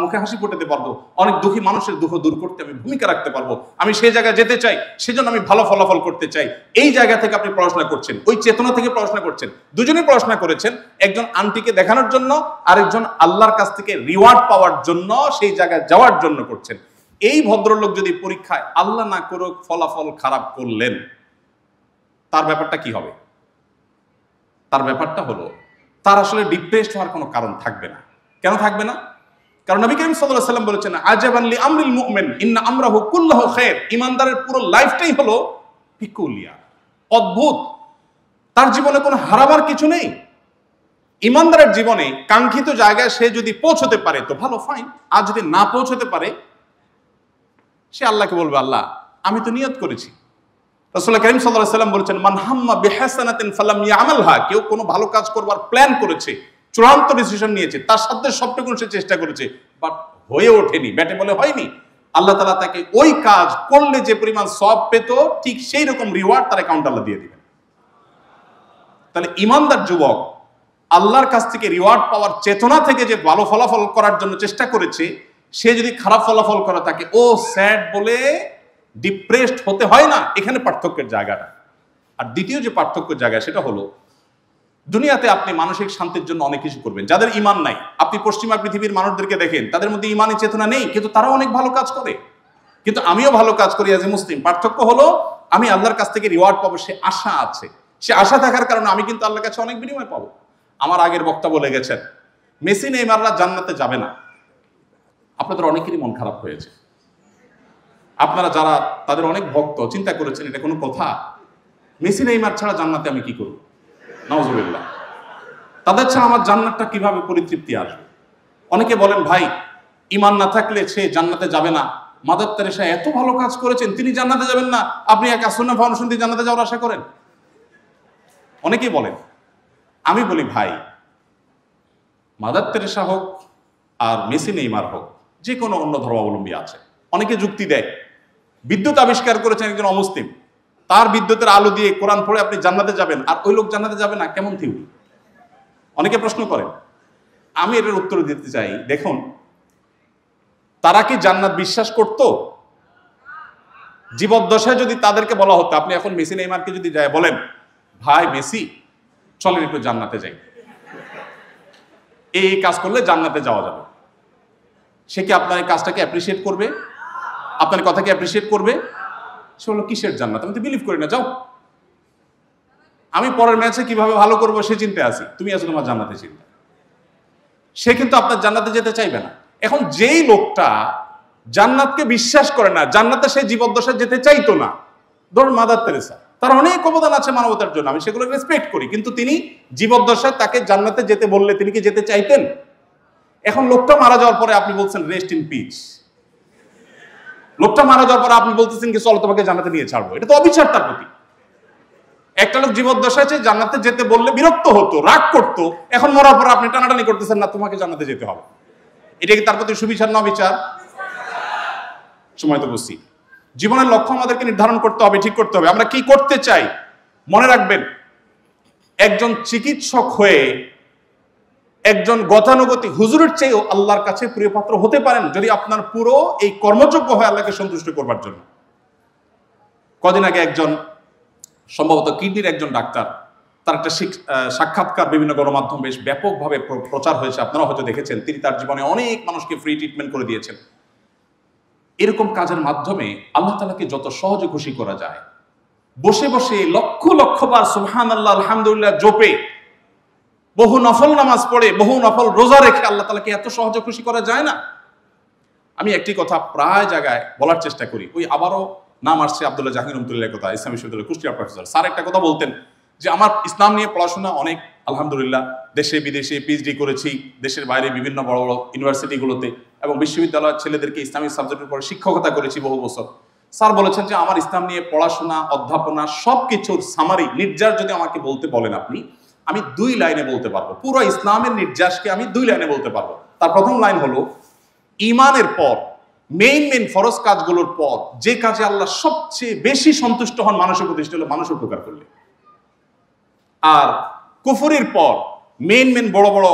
মুখে হাসি ফোটাতে পারবো। অনেক দুঃখী মানুষের দুঃখ দূর করতে আমি ভূমিকা রাখতে পারবো। আমি সেই জায়গায় যেতে চাই, সেজন্য আমি ভালো ফলাফল করতে চাই। এই জায়গা থেকে আপনি পড়াশোনা করছেন, ওই চেতনা থেকে পড়াশোনা করছেন। দুজনেই পড়াশোনা করেছেন, একজন আন্টিকে দেখানোর জন্য, আরেকজন আল্লাহর কাছ থেকে রিওয়ার্ড পাওয়ার জন্য, সেই জায়গায় যাওয়ার জন্য করছেন। এই ভদ্রলোক যদি পরীক্ষায় আল্লাহ না করুক ফলাফল খারাপ করলেন, তার ব্যাপারটা কি হবে? তার ব্যাপারটা হলো তার আসলে ডিপ্রেসড হওয়ার কোনো কারণ থাকবে না। কেন থাকবে না? কারণ নবী করিম সাল্লাল্লাহু আলাইহি ওয়াসাল্লাম বলেছেন, আজাবান লি আমরিল মুমিন ইন্না আমরাহু কুল্লুহু খায়র। ইমানদারের পুরো লাইফটাই হলো পিকুলিয়া, অদ্ভুত। তার জীবনে কোনো হারাবার কিছু নেই। ইমানদারের জীবনে কাঙ্ক্ষিত জায়গায় সে যদি পৌঁছতে পারে তো ভালো, ফাইন। আর যদি না পৌঁছতে পারে, সে আল্লাহকে বলবে, আল্লাহ আমি তো নিয়ত করেছি। রাসূল করিম সাল্লাল্লাহু আলাইহি ওয়াসাল্লাম বলেছেন, মান হাম্মা বিহাসানাতিন ফালাম ইয়ামালহা, কেউ কোনো ভালো কাজ করবার প্ল্যান করেছে, চূড়ান্ত ডিসিশন নিয়েছে, তার সাথে সবটুকু সে চেষ্টা করেছে, বাট হয়ে ওঠেনি, ব্যাটে বলে হয়নি, আল্লাহ তাআলা তাকে ওই কাজ করলে যে পরিমাণ সওয়াব পেত, ঠিক সেই রকম রিওয়ার্ড তার অ্যাকাউন্টে আল্লাহ দিয়ে দিবেন। তাহলে ইমানদার যুবক আল্লাহর কাছ থেকে রিওয়ার্ড পাওয়ার চেতনা থেকে যে ভালো ফলাফল করার জন্য চেষ্টা করেছে, সে যদি খারাপ ফলাফল করে তাকে ও স্যাড বলে ডিপ্রেসড হতে হয় না। এখানে পার্থক্যের জায়গাটা। আর দ্বিতীয় যে পার্থক্যের জায়গা, সেটা হলো দুনিয়াতে আপনি মানসিক শান্তির জন্য অনেক কিছু করবেন। যাদের ঈমান নাই, আপনি পশ্চিমা পৃথিবীর মানুষদেরকে দেখেন, তাদের মধ্যে ঈমানি চেতনা নেই, কিন্তু তারাও অনেক ভালো কাজ করে। কিন্তু আমিও ভালো কাজ করি অ্যাজ এ মুসলিম। পার্থক্য হলো আমি আল্লাহর কাছ থেকে রিওয়ার্ড পাবো, সে আশা আছে। সে আশা থাকার কারণে আমি কিন্তু আল্লাহর কাছে অনেক বিনিময় পাবো। আমার আগের বক্তা বলে গেছেন, মেসি নেইমাররা জান্নাতে যাবে না। আপনাদের অনেকেরই মন খারাপ হয়েছে। আপনারা যারা তাদের অনেক ভক্ত, চিন্তা করেছেন এটা কোনো কথা? মেসি নেইমার ছাড়া জান্নাতে আমি কি করব? নাউজুবিল্লাহ। তাদের ছাড়া আমার জান্নাতটা কিভাবে পরিতৃপ্তি আসবে? অনেকে বলেন, ভাই ঈমান না থাকলে সে জান্নাতে যাবে না। মাদার তেরেসা এত ভালো কাজ করেছেন, তিনি জান্নাতে যাবেন না, আপনি এক সুন্নাহ ফাউন্ডেশন দিয়ে জান্নাতে যাওয়ার আশা করেন? অনেকেই বলেন। আমি বলি, ভাই মাদার তেরেসা হোক আর মেসি নেইমার হোক, যে কোনো অন্য ধর্মাবলম্বী আছে, অনেকে যুক্তি দেয় বিদ্যুৎ আবিষ্কার করেছেন একজন অমুসলিম, তার বিদ্যুতের আলো দিয়ে কোরআন পড়ে আপনি জান্নাতে যাবেন, আর ওই লোক জান্নাতে যাবে না, কেমন থিওরি? অনেকে প্রশ্ন করেন। আমি এটার উত্তর দিতে চাই, দেখুন, তারা কি জান্নাত বিশ্বাস করত? জীবদ্দশায় যদি তাদেরকে বলা হতো, আপনি এখন মেসি নেইমারকে যদি যায় বলেন, ভাই মেসি চলেন একটু জান্নাতে যাই, এই কাজ করলে জান্নাতে যাওয়া যাবে, সে কি আপনার এই কাজটাকে অ্যাপ্রিসিয়েট করবে? আপনার কথাকে অ্যাপ্রিসিয়েট করবে? সে হলো কিসের জান্নাত? আমি তো বিলিভ করি না, যাও, আমি পরের ম্যাচে কিভাবে ভালো করবো সে চিন্তায় আছি, তুমি আছো তোমার জান্নাতে চিন্তা। সে কিন্তু আপনার জান্নাতে যেতে চাইবে না। এখন যেই লোকটা জান্নাতকে বিশ্বাস করে না, জান্নাতে সে জীবদ্দশায় যেতে চাইতো না, ধরুন মাদার তেরেসা, তার অনেক অবদান আছে মানবতার জন্য, আমি সেগুলো রেসপেক্ট করি, কিন্তু তিনি জীবদ্দশায় তাকে জান্নাতে যেতে বললে তিনি কি যেতে চাইতেন? এখন লোকটা মারা যাওয়ার পরে আপনি বলছেন রেস্ট ইন পিস। লোকটা মারা যাওয়ার পরে আপনি বলতেছেন কি চলো তোমাকে জান্নাতে নিয়ে ছাড়বো, এটা তো অবিচার তার প্রতি। একটা লোক জীবদ্দশায় জান্নাতে যেতে বললে বিরক্ত হতো, রাগ করতো, এখন মরার পর আপনি টানাটানি করতেছেন না তোমাকে জান্নাতে যেতে হবে। এটা কি তার প্রতি সুবিচার না অবিচার? সময় তো বুঝছি। জীবনের লক্ষ্য আমাদেরকে নির্ধারণ করতে হবে, ঠিক করতে হবে, আমরা কি করতে চাই। মনে রাখবেন, একজন চিকিৎসক হয়ে একজন গতানুগতিক হুজুরের চেয়েও আল্লাহর কাছে প্রিয় পাত্র হতে পারেন যদি আপনার পুরো এই কর্মযোগ্য হয় আল্লাহকে সন্তুষ্ট করবার জন্য। কদিন আগে একজন সম্ভবত কিডনির একজন ডাক্তার, তার একটা সাক্ষাৎকার বিভিন্ন গণমাধ্যম বেশ ব্যাপকভাবে প্রচার হয়েছে, আপনারা হয়তো দেখেছেন। তিনি তার জীবনে অনেক মানুষকে ফ্রি ট্রিটমেন্ট করে দিয়েছেন। এরকম কাজের মাধ্যমে আল্লাহ তাআলাকে যত সহজে খুশি করা যায়, বসে বসে লক্ষ লক্ষ বার সুবহানাল্লাহ আলহামদুলিল্লাহ জপে, বহু নফল নামাজ পড়ে, বহু নফল রোজা রেখে আল্লাহ তাআলাকে এত সহজে খুশি করা যায় না? আমি একটি কথা প্রায় জায়গায় বলার চেষ্টা করি, ওই আবারও নাম আসছে আব্দুল্লাহ জাহির রহমতুল্লাহর কথা, ইসলামী বিশ্ববিদ্যালয়ের কুষ্টিয়া প্রফেসর। স্যার একটা কথা বলতেন যে আমার ইসলাম নিয়ে পড়াশোনা অনেক, আলহামদুলিল্লাহ, দেশে বিদেশে পিএইচডি করেছি, দেশের বাইরে বিভিন্ন বড় বড় ইউনিভার্সিটিগুলোতে এবং বিশ্ববিদ্যালয়ের ছেলেদেরকে ইসলামিক সাবজেক্টের উপর শিক্ষকতা করেছি বহু বছর। স্যার বলেছেন যে আমার ইসলাম নিয়ে পড়াশোনা, অধ্যাপনা সবকিছুর সামারি, নির্যাস যদি আমাকে বলতে বলেন আপনি, আমি 2 লাইনে বলতে পারবো, পুরো ইসলামের নির্যাসকে আমি 2 লাইনে বলতে পারবো। তার প্রথম লাইন হলো, ঈমানের পর মেইন ফরজ কাজগুলোর পর যে কাজে আল্লাহ সবচেয়ে বেশি সন্তুষ্ট হন মানুষের প্রতি, সেটা হলো মানুষ উপকার করলে। আর কুফরির পর মেইন বড় বড়